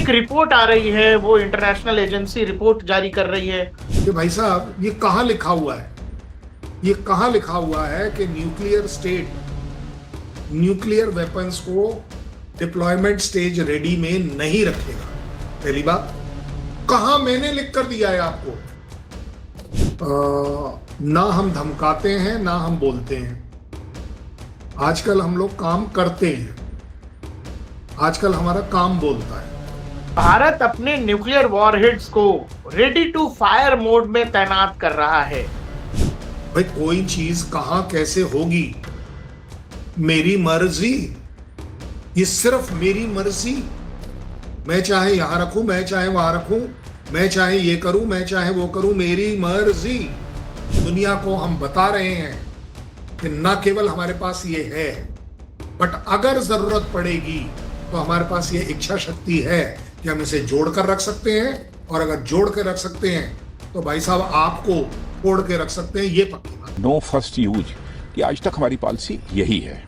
एक रिपोर्ट आ रही है, वो इंटरनेशनल एजेंसी रिपोर्ट जारी कर रही है कि भाई साहब ये कहां लिखा हुआ है, ये कहां लिखा हुआ है कि न्यूक्लियर स्टेट न्यूक्लियर वेपन्स को डिप्लॉयमेंट स्टेज रेडी में नहीं रखेगा। पहली बात, कहां मैंने लिख कर दिया है आपको? ना हम धमकाते हैं ना हम बोलते हैं। आजकल हम लोग काम करते हैं, आजकल हमारा काम बोलता है। भारत अपने न्यूक्लियर वॉरहेड्स को रेडी टू फायर मोड में तैनात कर रहा है। भाई कोई चीज कहां कैसे होगी, मेरी मर्जी, ये सिर्फ मेरी मर्जी। मैं चाहे यहां रखूं, मैं चाहे वहां रखूं, मैं चाहे ये करूं, मैं चाहे वो करूं, मेरी मर्जी। दुनिया को हम बता रहे हैं कि ना केवल हमारे पास ये है, बट अगर जरूरत पड़ेगी तो हमारे पास ये इच्छा शक्ति है कि हम इसे जोड़ कर रख सकते हैं। और अगर जोड़ कर रख सकते हैं तो भाई साहब आपको तोड़ के रख सकते हैं, ये पक्की बात। नो फर्स्ट यूज कि आज तक हमारी पॉलिसी यही है।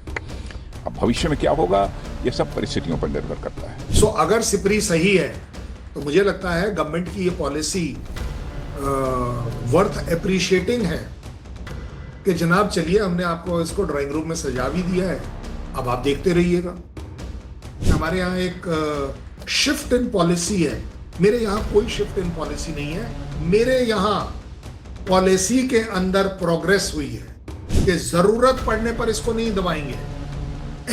अब भविष्य में क्या होगा ये सब परिस्थितियों पर निर्भर करता है। सो अगर सिपरी सही है तो मुझे लगता है गवर्नमेंट की ये पॉलिसी वर्थ अप्रिशिएटिंग है कि जनाब चलिए हमने आपको इसको ड्राइंग रूम में सजा भी दिया है, अब आप देखते रहिएगा। हमारे यहाँ एक शिफ्ट इन पॉलिसी है, मेरे यहाँ कोई शिफ्ट इन पॉलिसी नहीं है। मेरे यहाँ पॉलिसी के अंदर प्रोग्रेस हुई है कि जरूरत पड़ने पर इसको नहीं दबाएंगे,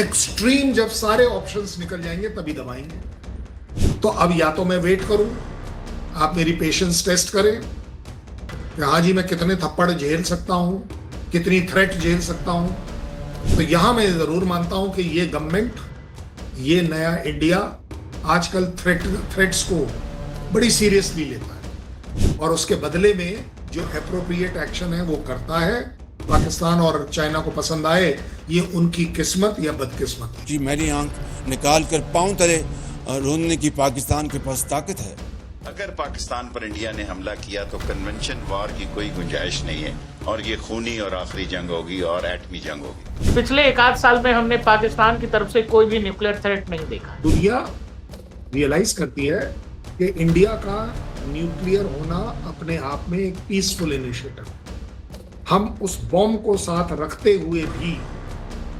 एक्सट्रीम जब सारे ऑप्शंस निकल जाएंगे तभी दबाएंगे। तो अब या तो मैं वेट करूं, आप मेरी पेशेंस टेस्ट करें कि हाँ जी मैं कितने थप्पड़ झेल सकता हूं, कितनी थ्रेट झेल सकता हूं। तो यहां मैं जरूर मानता हूं कि ये गवर्नमेंट, ये नया इंडिया आजकल थ्रेट्स को बड़ी सीरियसली लेता है और उसके बदले में जो अप्रोप्रिएट एक्शन है वो करता है। पाकिस्तान और चाइना को पसंद आए, ये उनकी किस्मत या बदकिस्मत। जी मेरी आंख निकाल कर पांव तले रोनने की पाकिस्तान के पास ताकत है। अगर पाकिस्तान पर इंडिया ने हमला किया तो कन्वेंशन वॉर की कोई गुंजाइश नहीं है और ये खूनी और आखिरी जंग होगी और एटमी जंग होगी। पिछले एक आध साल में हमने पाकिस्तान की तरफ से कोई भी न्यूक्लियर थ्रेट नहीं देखा। दुनिया रियलाइज करती है कि इंडिया का न्यूक्लियर होना अपने आप में एक पीसफुल इनिशिएटिव, हम उस बॉम्ब को साथ रखते हुए भी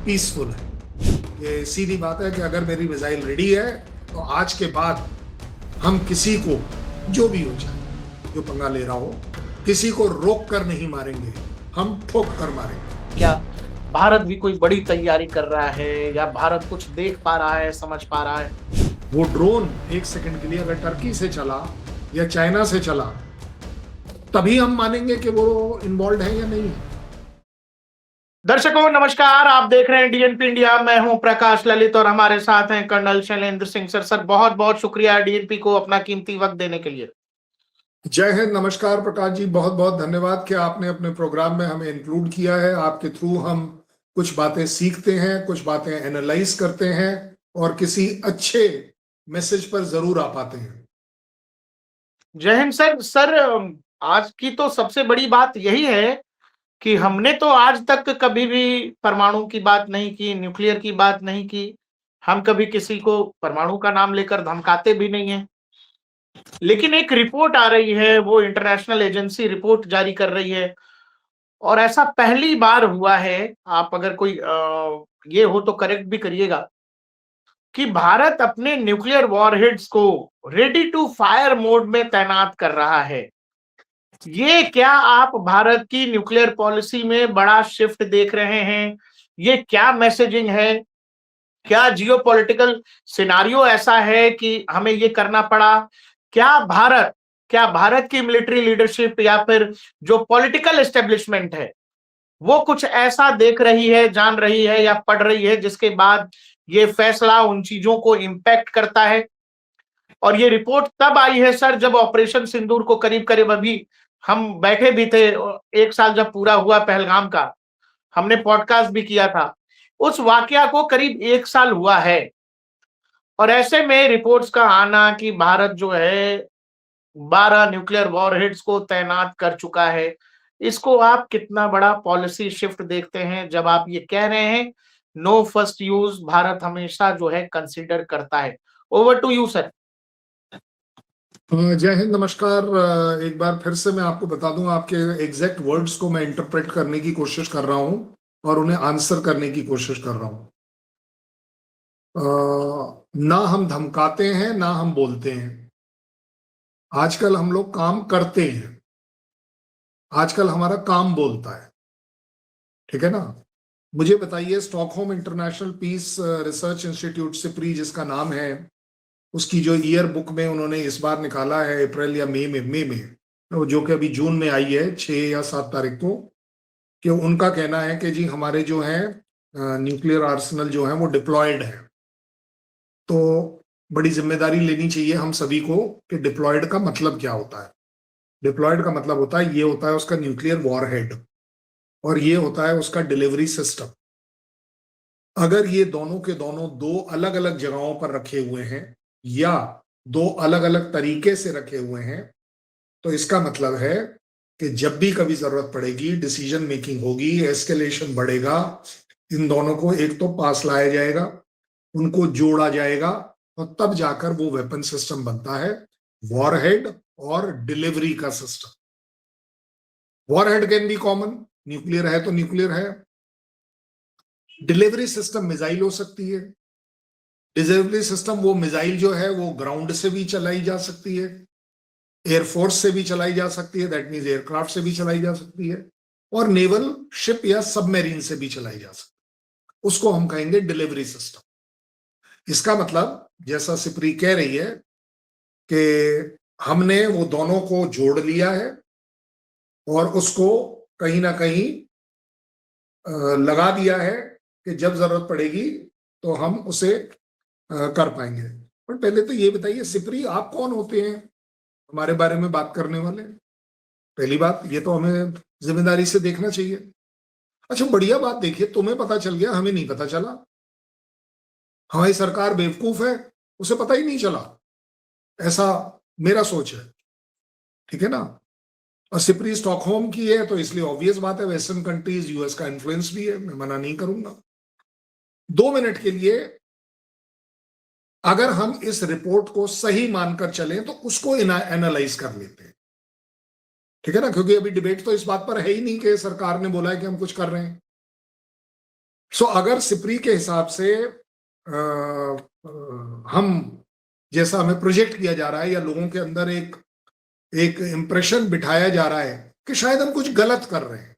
पीसफुल है। ये सीधी बात है कि अगर मेरी मिसाइल रेडी है तो आज के बाद हम किसी को, जो भी हो जाए, जो पंगा ले रहा हो, किसी को रोक कर नहीं मारेंगे, हम ठोक कर मारेंगे। क्या भारत भी कोई बड़ी तैयारी कर रहा है या भारत कुछ देख पा रहा है, समझ पा रहा है? वो ड्रोन एक सेकंड के लिए अगर टर्की से चला या चाइना से चला तभी हम मानेंगे कि वो इन्वॉल्व है या नहीं। दर्शकों नमस्कार, आप देख रहे हैं डीएनपी इंडिया। मैं हूं प्रकाश ललित और हमारे साथ हैं colonel Shailendra Singh sir. Sir बहुत बहुत शुक्रिया डीएनपी को अपना कीमती वक्त देने के लिए। जय हिंद, नमस्कार प्रकाश जी, बहुत बहुत धन्यवाद कि आपने अपने प्रोग्राम में हमें इंक्लूड किया है। आपके थ्रू हम कुछ बातें सीखते हैं, कुछ बातें एनालाइज करते हैं और किसी अच्छे मैसेज पर जरूर आ पाते हैं। जय हिंद सर। सर आज की तो सबसे बड़ी बात यही है कि हमने तो आज तक कभी भी परमाणु की बात नहीं की, न्यूक्लियर की बात नहीं की। हम कभी किसी को परमाणु का नाम लेकर धमकाते भी नहीं है। लेकिन एक रिपोर्ट आ रही है, वो इंटरनेशनल एजेंसी रिपोर्ट जारी कर रही है और ऐसा पहली बार हुआ है, आप अगर कोई ये हो तो करेक्ट भी करिएगा, कि भारत अपने न्यूक्लियर वॉरहेड्स को रेडी टू फायर मोड में तैनात कर रहा है। ये क्या आप भारत की न्यूक्लियर पॉलिसी में बड़ा शिफ्ट देख रहे हैं? ये क्या मैसेजिंग है? क्या जियोपॉलिटिकल सिनारियो ऐसा है कि हमें ये करना पड़ा? क्या भारत की मिलिट्री लीडरशिप या फिर जो पॉलिटिकल एस्टेब्लिशमेंट है वो कुछ ऐसा देख रही है, जान रही है या पढ़ रही है जिसके बाद ये फैसला उन चीजों को इम्पैक्ट करता है? और ये रिपोर्ट तब आई है सर जब ऑपरेशन सिंदूर को करीब करीब, अभी हम बैठे भी थे, एक साल जब पूरा हुआ पहलगाम का, हमने पॉडकास्ट भी किया था। उस वाकया को करीब एक साल हुआ है और ऐसे में रिपोर्ट्स का आना कि भारत जो है 12 न्यूक्लियर वॉरहेड्स को तैनात कर चुका है, इसको आप कितना बड़ा पॉलिसी शिफ्ट देखते हैं जब आप ये कह रहे हैं नो फर्स्ट यूज भारत हमेशा जो है कंसीडर करता है? Over to you sir. जय हिंद, नमस्कार। एक बार फिर से मैं आपको बता दूं, आपके एग्जैक्ट वर्ड्स को मैं इंटरप्रेट करने की कोशिश कर रहा हूं और उन्हें आंसर करने की कोशिश कर रहा हूं। ना हम धमकाते हैं ना हम बोलते हैं। आजकल हम लोग काम करते हैं, आजकल हमारा काम बोलता है। ठीक है ना? मुझे बताइए, Stockholm International Peace Research Institute SIPRI जिसका नाम है, उसकी जो ईयर बुक में उन्होंने इस बार निकाला है अप्रैल या मई में, जो कि अभी जून में आई है 6 या 7 तारीख को, कि उनका कहना है कि जी हमारे जो है न्यूक्लियर आर्सेनल जो है वो डिप्लॉयड है। तो बड़ी जिम्मेदारी लेनी चाहिए हम सभी को कि डिप्लॉयड का मतलब क्या होता है। डिप्लॉयड का मतलब होता है, ये होता है उसका न्यूक्लियर वॉरहेड और ये होता है उसका डिलीवरी सिस्टम। अगर ये दोनों के दोनों दो अलग अलग जगहों पर रखे हुए हैं या दो अलग अलग तरीके से रखे हुए हैं, तो इसका मतलब है कि जब भी कभी जरूरत पड़ेगी, डिसीजन मेकिंग होगी, एस्केलेशन बढ़ेगा, इन दोनों को एक तो पास लाया जाएगा, उनको जोड़ा जाएगा और तब जाकर वो वेपन सिस्टम बनता है, वॉरहेड और डिलीवरी का system. Warhead can be common, nuclear है तो न्यूक्लियर है। डिलीवरी सिस्टम मिसाइल हो सकती है। डिलीवरी सिस्टम, वो मिसाइल जो है वो ग्राउंड से भी चलाई जा सकती है, एयरफोर्स से भी चलाई जा सकती है, दैट मीन्स एयरक्राफ्ट से भी चलाई जा सकती है, और नेवल शिप या सबमरीन से भी चलाई जा सकती है। उसको हम कहेंगे डिलीवरी सिस्टम। इसका मतलब, जैसा सिप्री कह रही है, कि हमने वो दोनों को जोड़ लिया है और उसको कहीं ना कहीं लगा दिया है कि जब जरूरत पड़ेगी तो हम उसे कर पाएंगे। पर पहले तो ये बताइए सिप्री, आप कौन होते हैं हमारे बारे में बात करने वाले? पहली बात ये तो हमें जिम्मेदारी से देखना चाहिए। अच्छा, बढ़िया बात, देखिए तुम्हें पता चल गया, हमें नहीं पता चला। हमारी सरकार बेवकूफ है, उसे पता ही नहीं चला, ऐसा मेरा सोच है। ठीक है ना? और सिप्री स्टॉकहोम की है तो इसलिए ऑब्वियस बात है, वेस्टर्न कंट्रीज, यूएस का इन्फ्लुएंस भी है, मैं मना नहीं करूंगा। 2 मिनट के लिए अगर हम इस रिपोर्ट को सही मानकर चलें तो उसको एनालाइज कर लेते हैं। ठीक है ना? क्योंकि अभी डिबेट तो इस बात पर है ही नहीं कि सरकार ने बोला है कि हम कुछ कर रहे हैं। सो अगर सिप्री के हिसाब से हम, जैसा हमें प्रोजेक्ट किया जा रहा है या लोगों के अंदर एक इंप्रेशन बिठाया जा रहा है कि शायद हम कुछ गलत कर रहे हैं,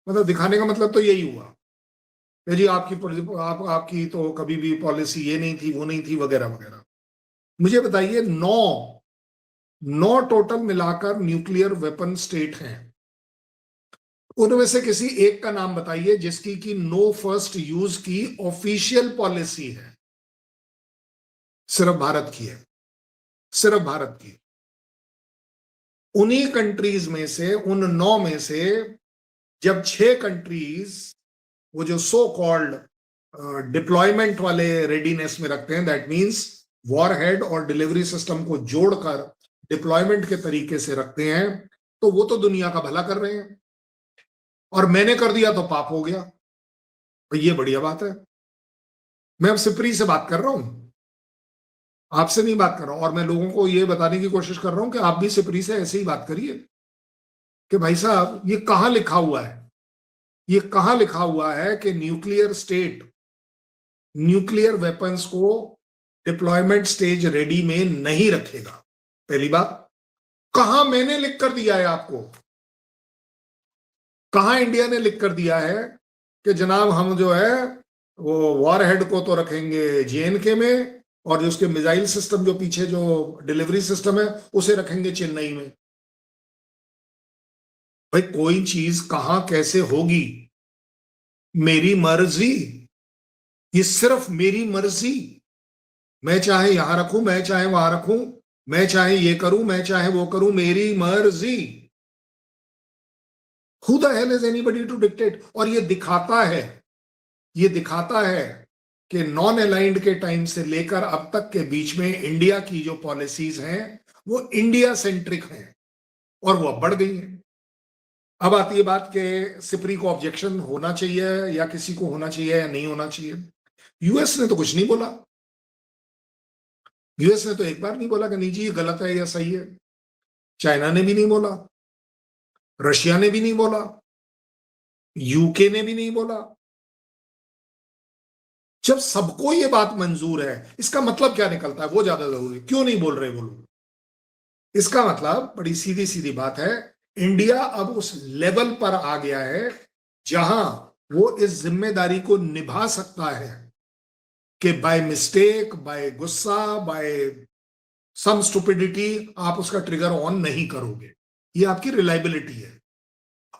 मतलब दिखाने का मतलब तो यही हुआ कि जी आपकी तो कभी भी पॉलिसी ये नहीं थी, वो नहीं थी, वगैरह वगैरह। मुझे बताइए, 9 टोटल मिलाकर न्यूक्लियर वेपन स्टेट हैं, उनमें से किसी एक का नाम बताइए जिसकी की नो फर्स्ट यूज की ऑफिशियल पॉलिसी है। सिर्फ भारत की है, सिर्फ भारत की। उन्हीं कंट्रीज में से, उन 9 में से जब 6 कंट्रीज वो जो सो कॉल्ड डिप्लॉयमेंट वाले रेडीनेस में रखते हैं, दैट मींस वॉरहेड और डिलीवरी सिस्टम को जोड़कर डिप्लॉयमेंट के तरीके से रखते हैं, तो वो तो दुनिया का भला कर रहे हैं। और मैंने कर दिया तो पाप हो गया, तो ये बढ़िया बात है। मैं अब सिप्री से बात कर रहा हूं, आपसे नहीं बात कर रहा हूं, और मैं लोगों को ये बताने की कोशिश कर रहा हूं कि आप भी सिप्री से ऐसे ही बात करिए कि भाई साहब, ये कहां लिखा हुआ है, ये कहां लिखा हुआ है कि न्यूक्लियर स्टेट न्यूक्लियर वेपन्स को डिप्लॉयमेंट स्टेज रेडी में नहीं रखेगा? पहली बात, कहां मैंने लिख कर दिया है आपको? कहां इंडिया ने लिख कर दिया है कि जनाब हम जो है वो वॉरहेड को तो रखेंगे जेएनके में, और जो उसके मिसाइल सिस्टम जो पीछे जो डिलीवरी सिस्टम है उसे रखेंगे चेन्नई में? भाई, कोई चीज कहां कैसे होगी, मेरी मर्जी, ये सिर्फ मेरी मर्जी। मैं चाहे यहां रखूं, मैं चाहे वहां रखूं, मैं चाहे ये करूं, मैं चाहे वो करूं, मेरी मर्जी। Who the hell is anybody to dictate? और ये दिखाता है कि नॉन अलाइंड के टाइम से लेकर अब तक के बीच में इंडिया की जो पॉलिसीज हैं वो इंडिया सेंट्रिक हैं और वो अब बढ़ गई हैं। अब आती है बात कि सिप्री को ऑब्जेक्शन होना चाहिए या किसी को होना चाहिए या नहीं होना चाहिए। यूएस ने तो कुछ नहीं बोला, यूएस ने तो एक बार नहीं बोला कि नहीं जी ये गलत है या सही है, चाइना ने भी नहीं बोला, रशिया ने भी नहीं बोला, यूके ने भी नहीं बोला। जब सबको ये बात मंजूर है, इसका मतलब क्या निकलता है वो ज्यादा जरूरी, क्यों नहीं बोल रहे वो लोग? इसका मतलब बड़ी सीधी सीधी बात है, इंडिया अब उस लेवल पर आ गया है जहां वो इस जिम्मेदारी को निभा सकता है कि बाय मिस्टेक, बाय गुस्सा, बाय सम स्टुपिडिटी आप उसका ट्रिगर ऑन नहीं करोगे। ये आपकी रिलायबिलिटी है।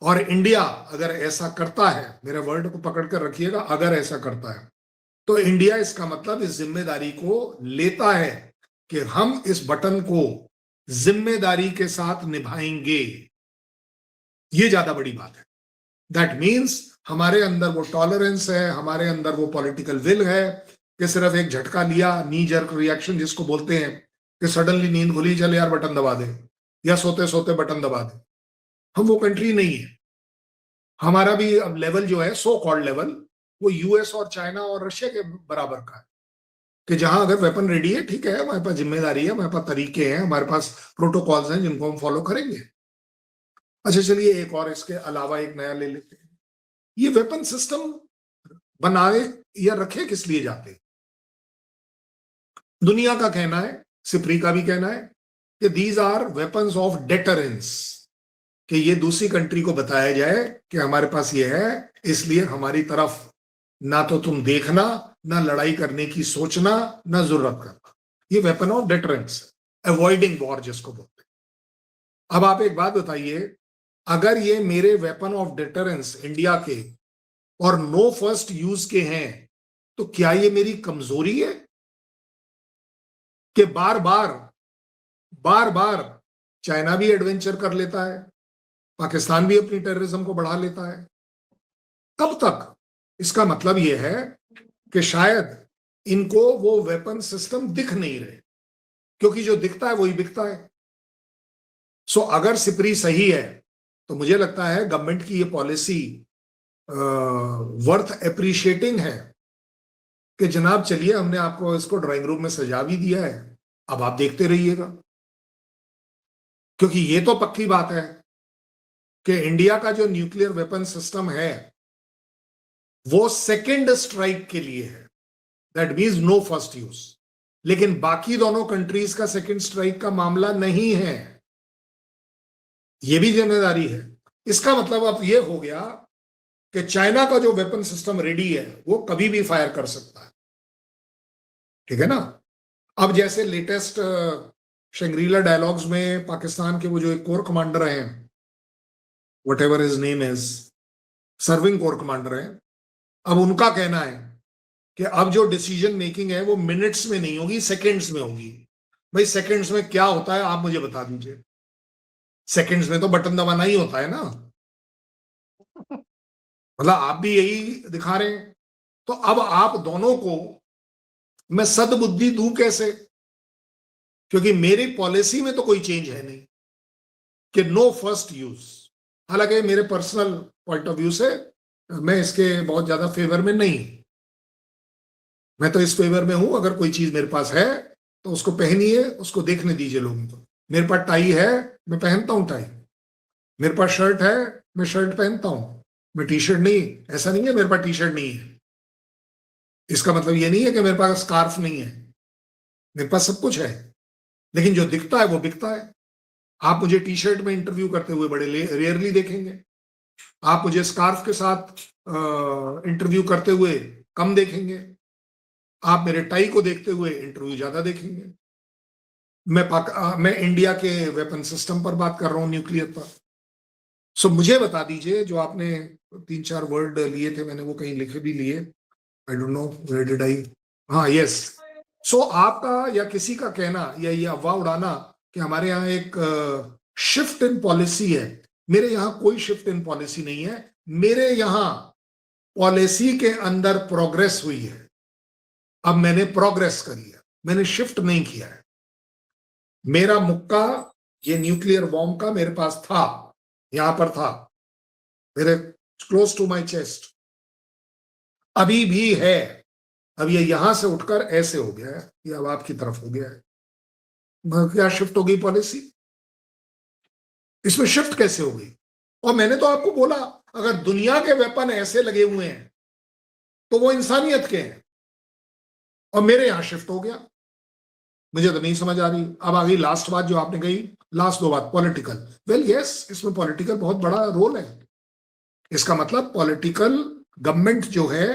और इंडिया अगर ऐसा करता है, मेरे वर्ड को पकड़ कर रखिएगा, अगर ऐसा करता है तो इंडिया इसका मतलब इस जिम्मेदारी को लेता है कि हम इस बटन को जिम्मेदारी के साथ निभाएंगे। ये ज्यादा बड़ी बात है। दैट मीन्स हमारे अंदर वो टॉलरेंस है, हमारे अंदर वो पॉलिटिकल विल है कि सिर्फ एक झटका लिया, नी जर्क रिएक्शन जिसको बोलते हैं, कि सडनली नींद खुली, चल यार बटन दबा दे, या सोते सोते बटन दबा दे। हम वो कंट्री नहीं है। हमारा भी अब लेवल जो है, सो कॉल्ड लेवल, वो यूएस और चाइना और रशिया के बराबर का है, कि जहां अगर वेपन रेडी है, ठीक है, हमारे पास जिम्मेदारी है, हमारे पास तरीके हैं, हमारे पास प्रोटोकॉल्स हैं जिनको हम फॉलो करेंगे। अच्छा चलिए एक और इसके अलावा एक नया ले लेते हैं। ये वेपन सिस्टम बनाए या रखे किस लिए जाते हैं? दुनिया का कहना है, सिप्री का भी कहना है कि these are weapons of deterrence, कि ये दूसरी कंट्री को बताया जाए कि हमारे पास ये है, इसलिए हमारी तरफ ना तो तुम देखना, ना लड़ाई करने की सोचना, ना जरूरत करना। ये weapon of deterrence, avoiding war जिसको बोलते हैं। अब आप एक बात बताइए, अगर ये मेरे वेपन ऑफ डेटरेंस इंडिया के और नो फर्स्ट यूज के हैं, तो क्या ये मेरी कमजोरी है कि बार बार चाइना भी एडवेंचर कर लेता है, पाकिस्तान भी अपनी टेररिज्म को बढ़ा लेता है? कब तक? इसका मतलब यह है कि शायद इनको वो वेपन सिस्टम दिख नहीं रहे, क्योंकि जो दिखता है वही बिकता है। सो अगर सिपरी सही है तो मुझे लगता है गवर्नमेंट की ये पॉलिसी वर्थ एप्रिशिएटिंग है कि जनाब चलिए हमने आपको इसको ड्राइंग रूम में सजा भी दिया है, अब आप देखते रहिएगा। क्योंकि ये तो पक्की बात है कि इंडिया का जो न्यूक्लियर वेपन सिस्टम है वो सेकेंड स्ट्राइक के लिए है, that means no first use. लेकिन बाकी दोनों कंट्रीज का सेकेंड स्ट्राइक का मामला नहीं है, ये भी जिम्मेदारी है। इसका मतलब अब ये हो गया कि चाइना का जो वेपन सिस्टम रेडी है वो कभी भी फायर कर सकता है, ठीक है ना। अब जैसे लेटेस्ट शंग्रीला डायलॉग्स में पाकिस्तान के वो जो एक कोर कमांडर हैं, what ever his name is, serving core commander हैं, अब उनका कहना है कि अब जो डिसीजन मेकिंग है वो मिनट्स में नहीं होगी, सेकंड्स में होगी। भाई सेकंड्स में क्या होता है आप मुझे बता दीजिए। सेकंड्स में तो बटन दबाना ही होता है ना, मतलब आप भी यही दिखा रहे हैं। तो अब आप दोनों को मैं सद्बुद्धि दूं कैसे? क्योंकि मेरी पॉलिसी में तो कोई चेंज है नहीं कि नो फर्स्ट यूज। हालांकि मेरे पर्सनल पॉइंट ऑफ व्यू से मैं इसके बहुत ज्यादा फेवर में नहीं, मैं तो इस फेवर में हूं अगर कोई चीज मेरे पास है तो उसको पहनिए, उसको देखने दीजिए लोगों को। मेरे पास टाई है, मैं पहनता हूं टाई। मेरे पास शर्ट है, मैं शर्ट पहनता हूं, मैं टी शर्ट नहीं। ऐसा नहीं है मेरे पास टी शर्ट नहीं है, इसका मतलब ये नहीं है कि मेरे पास स्कार्फ नहीं है, मेरे पास सब कुछ है। लेकिन जो दिखता है वो बिकता है। आप मुझे टी शर्ट में इंटरव्यू करते हुए बड़े रेयरली देखेंगे, आप मुझे स्कार्फ के साथ इंटरव्यू करते हुए कम देखेंगे, आप मेरे टाई को देखते हुए इंटरव्यू ज्यादा देखेंगे। मैं इंडिया के वेपन सिस्टम पर बात कर रहा हूं, न्यूक्लियर पर। सो मुझे बता दीजिए, जो आपने 3-4 वर्ड लिए थे, मैंने वो कहीं लिखे भी लिए, I don't know where did I, हाँ यस। सो आपका या किसी का कहना या ये अफवाह उड़ाना कि हमारे यहाँ एक शिफ्ट इन पॉलिसी है, मेरे यहाँ कोई शिफ्ट इन पॉलिसी नहीं है। मेरे यहाँ पॉलिसी के अंदर प्रोग्रेस हुई है। अब मैंने प्रोग्रेस करी है, मैंने शिफ्ट नहीं किया है। मेरा मुक्का ये न्यूक्लियर बॉम्ब का मेरे पास था, यहां पर था, मेरे क्लोज टू माय चेस्ट, अभी भी है। अब ये यहां से उठकर ऐसे हो गया है, ये अब आपकी तरफ हो गया है। क्या शिफ्ट हो गई पॉलिसी? इसमें शिफ्ट कैसे हो गई? और मैंने तो आपको बोला, अगर दुनिया के वेपन ऐसे लगे हुए हैं तो वो इंसानियत के हैं, और मेरे यहां शिफ्ट हो गया। मुझे तो नहीं समझ आ रही। अब आ गई लास्ट बात जो आपने कही, लास्ट 2 बात, पॉलिटिकल। वेल यस, इसमें पॉलिटिकल बहुत बड़ा रोल है। इसका मतलब पॉलिटिकल गवर्नमेंट जो है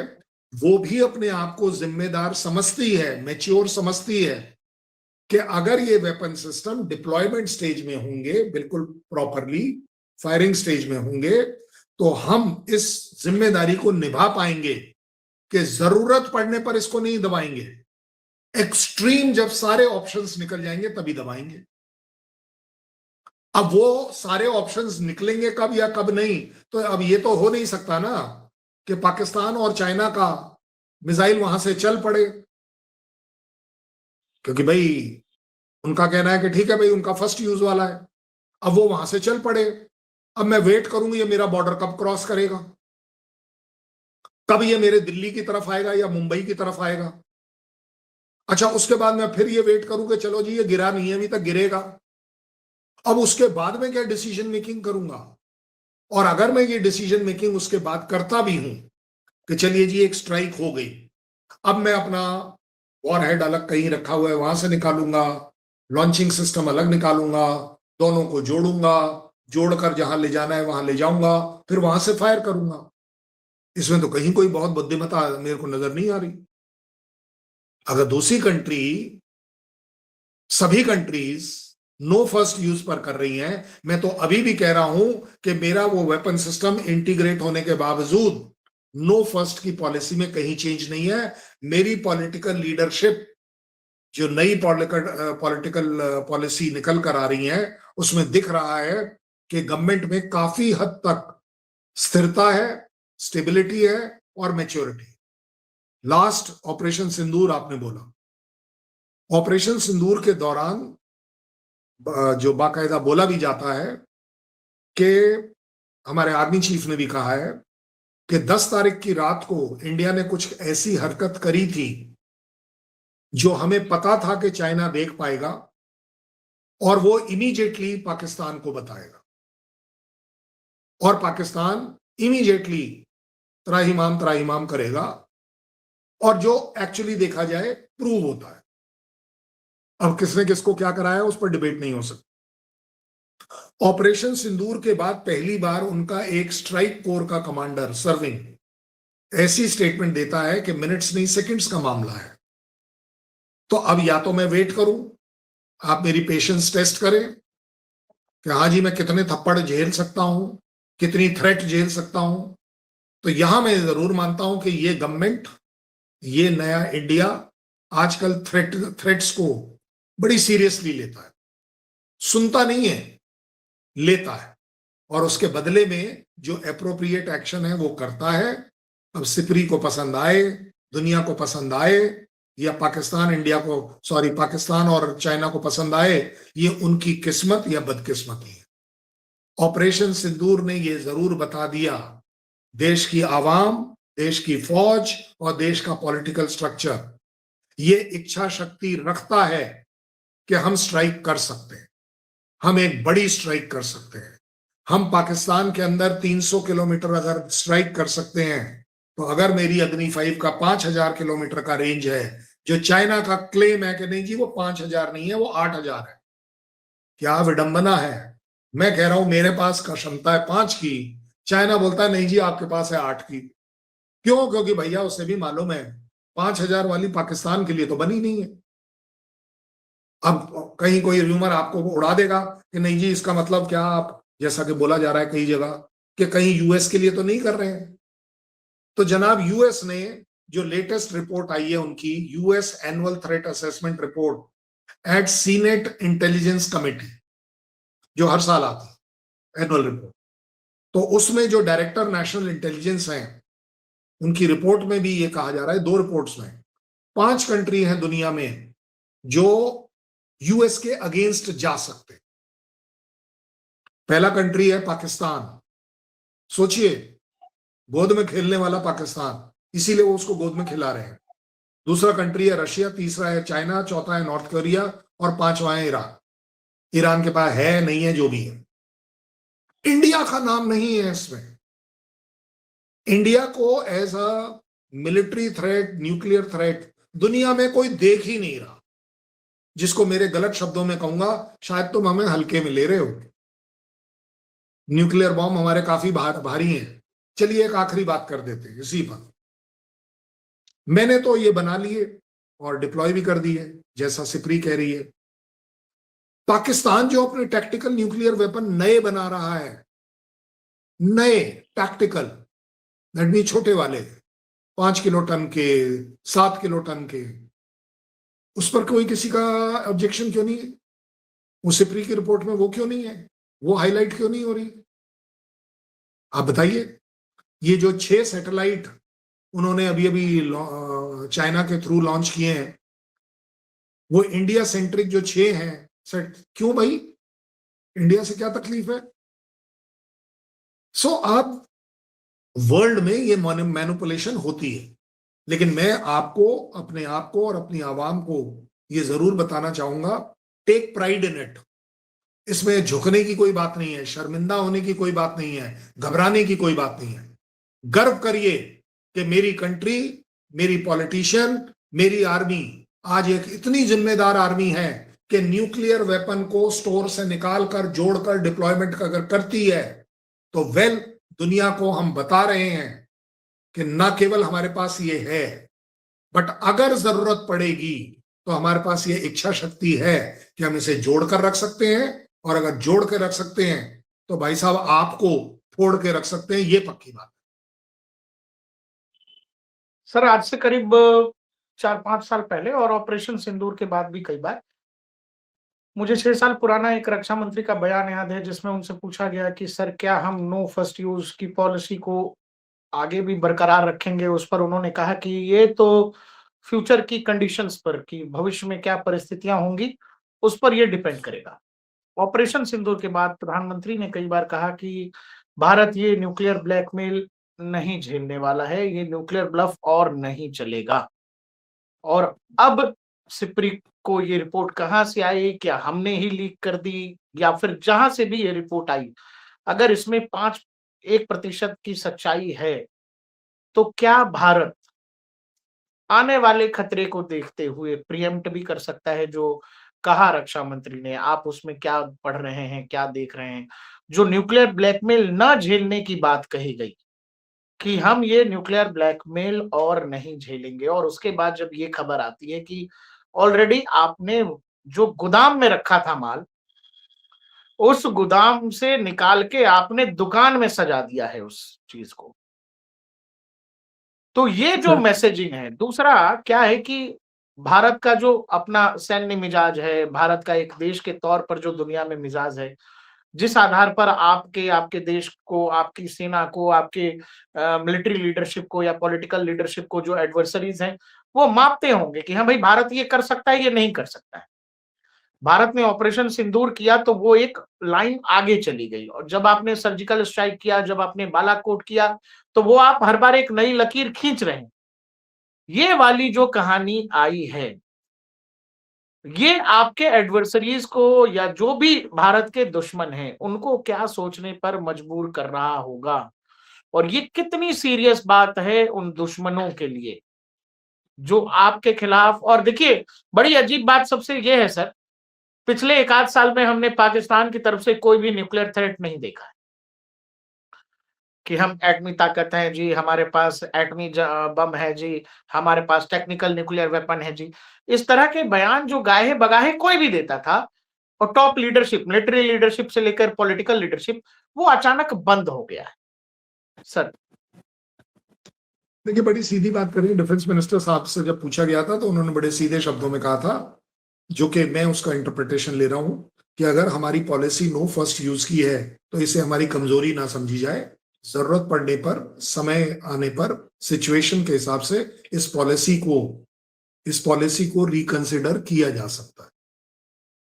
वो भी अपने आप को जिम्मेदार समझती है, मैच्योर समझती है कि अगर ये वेपन सिस्टम डिप्लॉयमेंट स्टेज में होंगे, बिल्कुल प्रॉपरली फायरिंग स्टेज में होंगे, तो हम इस जिम्मेदारी को निभा पाएंगे कि जरूरत पड़ने पर इसको नहीं दबाएंगे। एक्सट्रीम जब सारे ऑप्शंस निकल जाएंगे तभी दबाएंगे। अब वो सारे ऑप्शंस निकलेंगे कब या कब नहीं, तो अब ये तो हो नहीं सकता ना कि पाकिस्तान और चाइना का मिसाइल वहां से चल पड़े, क्योंकि भाई उनका कहना है कि ठीक है भाई, उनका फर्स्ट यूज वाला है। अब वो वहां से चल पड़े, अब मैं वेट करूंगी ये मेरा बॉर्डर कब क्रॉस करेगा, कब ये मेरे दिल्ली की तरफ आएगा या मुंबई की तरफ आएगा। अच्छा, उसके बाद मैं फिर ये वेट करूं कि चलो जी ये गिरा नहीं है, अभी तक गिरेगा। अब उसके बाद में क्या डिसीजन मेकिंग करूंगा? और अगर मैं ये डिसीजन मेकिंग उसके बाद करता भी हूं कि चलिए जी एक स्ट्राइक हो गई, अब मैं अपना वॉरहेड अलग कहीं रखा हुआ है वहां से निकालूंगा, लॉन्चिंग सिस्टम अलग निकालूंगा, दोनों को जोड़ूंगा, जोड़कर जहां ले जाना है वहां ले जाऊंगा, फिर वहां से फायर करूंगा। इसमें तो कहीं कोई बहुत बुद्धिमत्ता मेरे को नजर नहीं आ रही। अगर दूसरी कंट्री, सभी कंट्रीज नो फर्स्ट यूज पर कर रही हैं, मैं तो अभी भी कह रहा हूं कि मेरा वो वेपन सिस्टम इंटीग्रेट होने के बावजूद नो फर्स्ट की पॉलिसी में कहीं चेंज नहीं है। मेरी पॉलिटिकल लीडरशिप जो नई पॉलिटिकल पॉलिसी निकल कर आ रही है उसमें दिख रहा है कि गवर्नमेंट में काफी हद तक स्थिरता है, स्टेबिलिटी है और मैच्योरिटी। लास्ट ऑपरेशन सिंदूर आपने बोला, ऑपरेशन सिंदूर के दौरान जो बाकायदा बोला भी जाता है कि हमारे आर्मी चीफ ने भी कहा है कि 10 तारीख की रात को इंडिया ने कुछ ऐसी हरकत करी थी जो हमें पता था कि चाइना देख पाएगा और वो इमीडिएटली पाकिस्तान को बताएगा, और पाकिस्तान इमीडिएटली त्राहिमाम करेगा, और जो एक्चुअली देखा जाए प्रूव होता है। अब किसने किसको क्या कराया उस पर डिबेट नहीं हो सकती। ऑपरेशन सिंदूर के बाद पहली बार उनका एक स्ट्राइक कोर का कमांडर सर्विंग ऐसी स्टेटमेंट देता है कि मिनट्स नहीं सेकंड्स का मामला है। तो अब या तो मैं वेट करूं, आप मेरी पेशेंस टेस्ट करें कि हाँ जी मैं कितने थप्पड़ झेल सकता हूं, कितनी थ्रेट झेल सकता हूं। तो यहां मैं जरूर मानता हूं कि ये गवर्नमेंट, ये नया इंडिया आजकल थ्रेट्स को बड़ी सीरियसली लेता है, सुनता नहीं है, लेता है, और उसके बदले में जो एप्रोप्रिएट एक्शन है वो करता है। अब सिपरी को पसंद आए, दुनिया को पसंद आए, या पाकिस्तान और चाइना को पसंद आए, ये उनकी किस्मत या बदकिस्मती है। ऑपरेशन सिंदूर ने ये जरूर बता दिया देश की आवाम, देश की फौज और देश का पॉलिटिकल स्ट्रक्चर ये इच्छा शक्ति रखता है कि हम स्ट्राइक कर सकते हैं, हम एक बड़ी स्ट्राइक कर सकते हैं। हम पाकिस्तान के अंदर 300 किलोमीटर अगर स्ट्राइक कर सकते हैं, तो अगर मेरी अग्नि 5 का 5000 किलोमीटर का रेंज है, जो चाइना का क्लेम है कि नहीं जी वो 5000 नहीं है वो 8000 है, क्या विडंबना है। मैं कह रहा हूं मेरे पास का क्षमता है 5 की, चाइना बोलता है नहीं जी आपके पास है 8 की। क्यों? क्योंकि भैया उसे भी मालूम है 5000 वाली पाकिस्तान के लिए तो बनी नहीं है। अब कहीं कोई र्यूमर आपको उड़ा देगा कि नहीं जी इसका मतलब क्या, आप जैसा कि बोला जा रहा है कई जगह कि कहीं यूएस के लिए तो नहीं कर रहे हैं। तो जनाब यूएस ने जो लेटेस्ट रिपोर्ट आई है उनकी, US annual threat assessment report eight senate intelligence committee, जो हर साल आती है एनुअल रिपोर्ट, तो उसमें जो डायरेक्टर नेशनल इंटेलिजेंस हैं उनकी रिपोर्ट में भी ये कहा जा रहा है, 2 रिपोर्ट्स में 5 कंट्री हैं दुनिया में जो यूएस के अगेंस्ट जा सकते। पहला कंट्री है पाकिस्तान। सोचिए, गोद में खेलने वाला पाकिस्तान, इसीलिए वो उसको गोद में खिला रहे हैं। दूसरा कंट्री है रशिया, तीसरा है चाइना, चौथा है नॉर्थ कोरिया और पांचवा है ईरान। ईरान के पास है नहीं है जो भी है, इंडिया का नाम नहीं है इसमें। इंडिया को as a military threat, nuclear threat दुनिया में कोई देख ही नहीं रहा, जिसको मेरे गलत शब्दों में कहूंगा शायद तुम हमें हल्के में ले रहे हो। न्यूक्लियर बॉम्ब हमारे काफी भारी हैं। चलिए एक आखिरी बात कर देते हैं इसी पर। मैंने तो ये बना लिए और डिप्लॉय भी कर दिए जैसा सिप्री कह रही है। पाकिस्तान जो अपने टैक्टिकल न्यूक्लियर वेपन नए बना रहा है, नए टैक्टिकल, दैट मीन छोटे वाले 5 किलो टन के, 7 किलो टन के, उस पर कोई किसी का ऑब्जेक्शन क्यों नहीं है? वो सिप्री की रिपोर्ट में वो क्यों नहीं है? वो हाईलाइट क्यों नहीं हो रही? आप बताइए। ये जो 6 सैटेलाइट उन्होंने अभी अभी चाइना के थ्रू लॉन्च किए हैं, वो इंडिया सेंट्रिक जो 6 हैं, क्यों भाई? इंडिया से क्या तकलीफ है? सो अब वर्ल्ड में ये मैनिपुलेशन होती है, लेकिन मैं आपको, अपने आप को और अपनी आवाम को ये जरूर बताना चाहूंगा, टेक प्राइड इन इट। इसमें झुकने की कोई बात नहीं है, शर्मिंदा होने की कोई बात नहीं है, घबराने की कोई बात नहीं है। गर्व करिए कि मेरी कंट्री, मेरी पॉलिटिशियन, मेरी आर्मी आज एक इतनी जिम्मेदार आर्मी है कि न्यूक्लियर वेपन को स्टोर से निकालकर जोड़कर डिप्लॉयमेंट अगर करती है तो वेल, दुनिया को हम बता रहे हैं कि ना केवल हमारे पास ये है, बट अगर जरूरत पड़ेगी तो हमारे पास ये इच्छा शक्ति है कि हम इसे जोड़कर रख सकते हैं, और अगर जोड़ के रख सकते हैं तो भाई साहब आपको फोड़ के रख सकते हैं, ये पक्की बात। सर, आज से करीब 4-5 साल पहले और ऑपरेशन सिंदूर के बाद भी कई बार मुझे 6 साल पुराना एक रक्षा मंत्री का बयान याद है, जिसमें उनसे पूछा गया कि सर क्या हम नो फर्स्ट यूज की पॉलिसी को आगे भी बरकरार रखेंगे। उस पर उन्होंने कहा कि ये तो फ्यूचर की कंडीशंस पर, कि भविष्य में क्या परिस्थितियां होंगी उस पर ये डिपेंड करेगा। ऑपरेशन सिंदूर के बाद प्रधानमंत्री ने कई बार कहा कि भारत ये न्यूक्लियर ब्लैकमेल नहीं झेलने वाला है, ये न्यूक्लियर ब्लफ और नहीं चलेगा। और अब सिप्री को ये रिपोर्ट कहां से आई, क्या हमने ही लीक कर दी, या फिर जहां से भी ये रिपोर्ट आई, अगर इसमें 1% की सच्चाई है तो क्या भारत आने वाले खतरे को देखते हुए प्रिएम्प्ट भी कर सकता है? जो कहा रक्षा मंत्री ने, आप उसमें क्या पढ़ रहे हैं, क्या देख रहे हैं? जो न्यूक्लियर ब्लैकमेल न झेलने की बात कही गई कि हम ये न्यूक्लियर ब्लैकमेल और नहीं झेलेंगे, और उसके बाद जब ये खबर आती है कि ऑलरेडी आपने जो गोदाम में रखा था माल, उस गोदाम से निकाल के आपने दुकान में सजा दिया है उस चीज को, तो ये जो मैसेजिंग है। दूसरा क्या है कि भारत का जो अपना सैन्य मिजाज है, भारत का एक देश के तौर पर जो दुनिया में मिजाज है, जिस आधार पर आपके देश को, आपकी सेना को, आपके मिलिट्री लीडरशिप को या पॉलिटिकल लीडरशिप को जो एडवर्सरीज हैं वो मापते होंगे कि हाँ भाई भारत ये कर सकता है, ये नहीं कर सकता है। भारत ने ऑपरेशन सिंदूर किया तो वो एक लाइन आगे चली गई, और जब आपने सर्जिकल स्ट्राइक किया, जब आपने बालाकोट किया, तो वो आप हर बार एक नई लकीर खींच रहे हैं। ये वाली जो कहानी आई है, ये आपके एडवर्सरीज को या जो भी भारत के दुश्मन हैं उनको क्या सोचने पर मजबूर कर रहा होगा, और ये कितनी सीरियस बात है उन दुश्मनों के लिए जो आपके खिलाफ। और देखिए, बड़ी अजीब बात सबसे ये है सर, पिछले 1 आध साल में हमने पाकिस्तान की तरफ से कोई भी न्यूक्लियर थ्रेट नहीं देखा है कि हम एटमी ताकत हैं जी, हमारे पास एटमी बम है जी, हमारे पास टेक्निकल न्यूक्लियर वेपन है जी। इस तरह के बयान जो गाहे बगाहे कोई भी देता था, और टॉप लीडरशिप, मिलिट्री लीडरशिप से लेकर पॉलिटिकल लीडरशिप, वो अचानक बंद हो गया है सर। देखिए, बड़ी सीधी बात करें, डिफेंस मिनिस्टर साहब से जब पूछा गया था तो उन्होंने बड़े सीधे शब्दों में कहा था, जो कि मैं उसका इंटरप्रिटेशन ले रहा हूं, कि अगर हमारी पॉलिसी नो फर्स्ट यूज की है तो इसे हमारी कमजोरी ना समझी जाए, जरूरत पड़ने पर, समय आने पर, सिचुएशन के हिसाब से इस पॉलिसी को रिकंसिडर किया जा सकता है,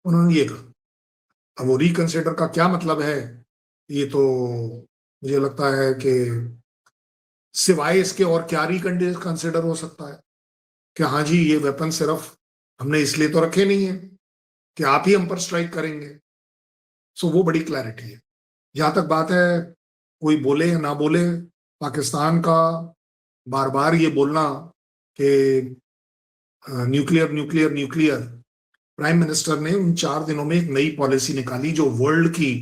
उन्होंने ये कहा। अब वो रिकंसिडर का क्या मतलब है, ये तो मुझे लगता है कि सिवाय इसके और क्या रिकंसिडर हो सकता है कि हाँ जी, ये वेपन सिर्फ हमने इसलिए तो रखे नहीं है कि आप ही हम पर स्ट्राइक करेंगे। सो वो बड़ी क्लैरिटी है। जहां तक बात है कोई बोले या ना बोले, पाकिस्तान का बार बार ये बोलना कि nuclear nuclear nuclear, prime minister ने उन 4 दिनों में एक नई पॉलिसी निकाली जो वर्ल्ड की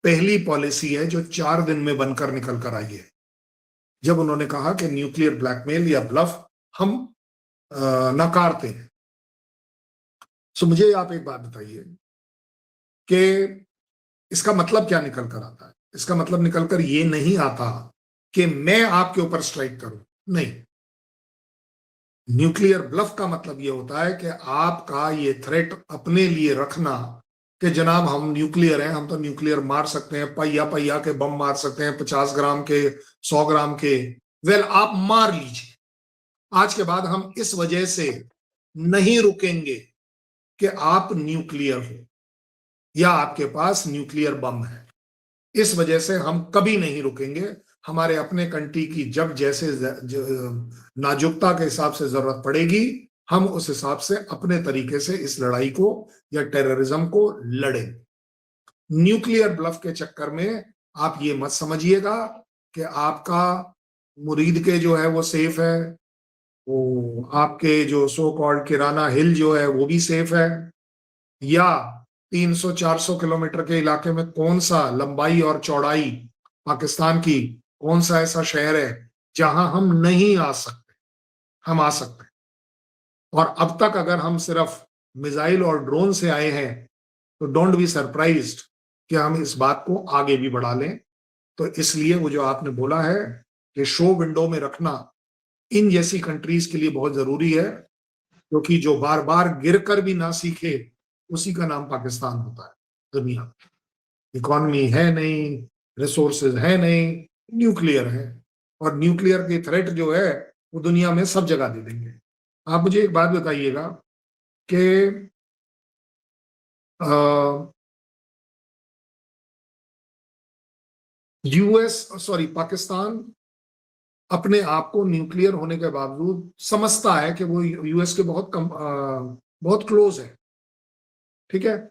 पहली पॉलिसी है जो 4 दिन में बनकर निकल कर आई है, जब उन्होंने कहा कि न्यूक्लियर ब्लैकमेल या ब्लफ हम नकारते हैं। सो मुझे आप एक बात बताइए कि इसका मतलब क्या निकल कर आता है? इसका मतलब निकल कर ये नहीं आता कि मैं आपके ऊपर स्ट्राइक करूं, नहीं। न्यूक्लियर ब्लफ का मतलब ये होता है कि आपका ये थ्रेट अपने लिए रखना कि जनाब हम न्यूक्लियर हैं, हम तो न्यूक्लियर मार सकते हैं, पहिया पहिया के बम मार सकते हैं, 50 ग्राम के, 100 ग्राम के। वेल, आप मार लीजिए, आज के बाद हम इस वजह से नहीं रुकेंगे कि आप न्यूक्लियर हो या आपके पास न्यूक्लियर बम है। इस वजह से हम कभी नहीं रुकेंगे। हमारे अपने कंट्री की जब जैसे नाजुकता के हिसाब से जरूरत पड़ेगी, हम उस हिसाब से अपने तरीके से इस लड़ाई को या टेररिज्म को लड़ेंगे। न्यूक्लियर ब्लफ के चक्कर में आप ये मत समझिएगा कि आपका मुरीद के जो है वो सेफ है, वो आपके जो सो कॉल्ड किराना हिल जो है वो भी सेफ है, या 300-400 किलोमीटर के इलाके में कौन सा लंबाई और चौड़ाई पाकिस्तान की, कौन सा ऐसा शहर है जहां हम नहीं आ सकते? हम आ सकते हैं। और अब तक अगर हम सिर्फ मिसाइल और ड्रोन से आए हैं तो डोंट बी सरप्राइज्ड कि हम इस बात को आगे भी बढ़ा लें। तो इसलिए वो जो आपने बोला है कि शो विंडो में रखना इन जैसी कंट्रीज के लिए बहुत जरूरी है, क्योंकि जो बार बार गिर कर भी ना सीखे उसी का नाम पाकिस्तान होता है। दुनिया में इकोनॉमी है नहीं, रिसोर्सेज है नहीं, न्यूक्लियर है, और न्यूक्लियर की थ्रेट जो है वो दुनिया में सब जगह दे देंगे। आप मुझे एक बात बताइएगा कि पाकिस्तान अपने आप को न्यूक्लियर होने के बावजूद समझता है कि वो यूएस के बहुत क्लोज है, ठीक है।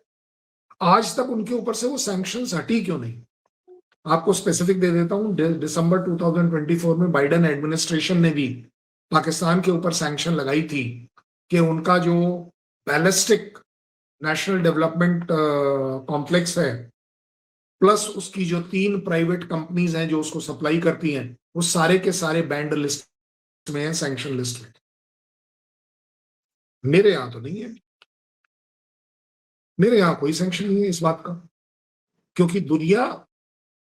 आज तक उनके ऊपर से वो सैंक्शंस हटी क्यों नहीं? आपको स्पेसिफिक दे देता हूं, दिसंबर 2024 में बाइडेन एडमिनिस्ट्रेशन ने भी पाकिस्तान के ऊपर सैंक्शन लगाई थी कि उनका जो बैलिस्टिक नेशनल डेवलपमेंट कॉम्प्लेक्स है, प्लस उसकी जो 3 प्राइवेट कंपनीज हैं जो उसको सप्लाई करती हैं, वो सारे के सारे बैंड लिस्ट में है, सैंक्शन लिस्ट में। मेरे यहां तो नहीं है, मेरे यहां कोई सैंक्शन नहीं है इस बात का, क्योंकि दुनिया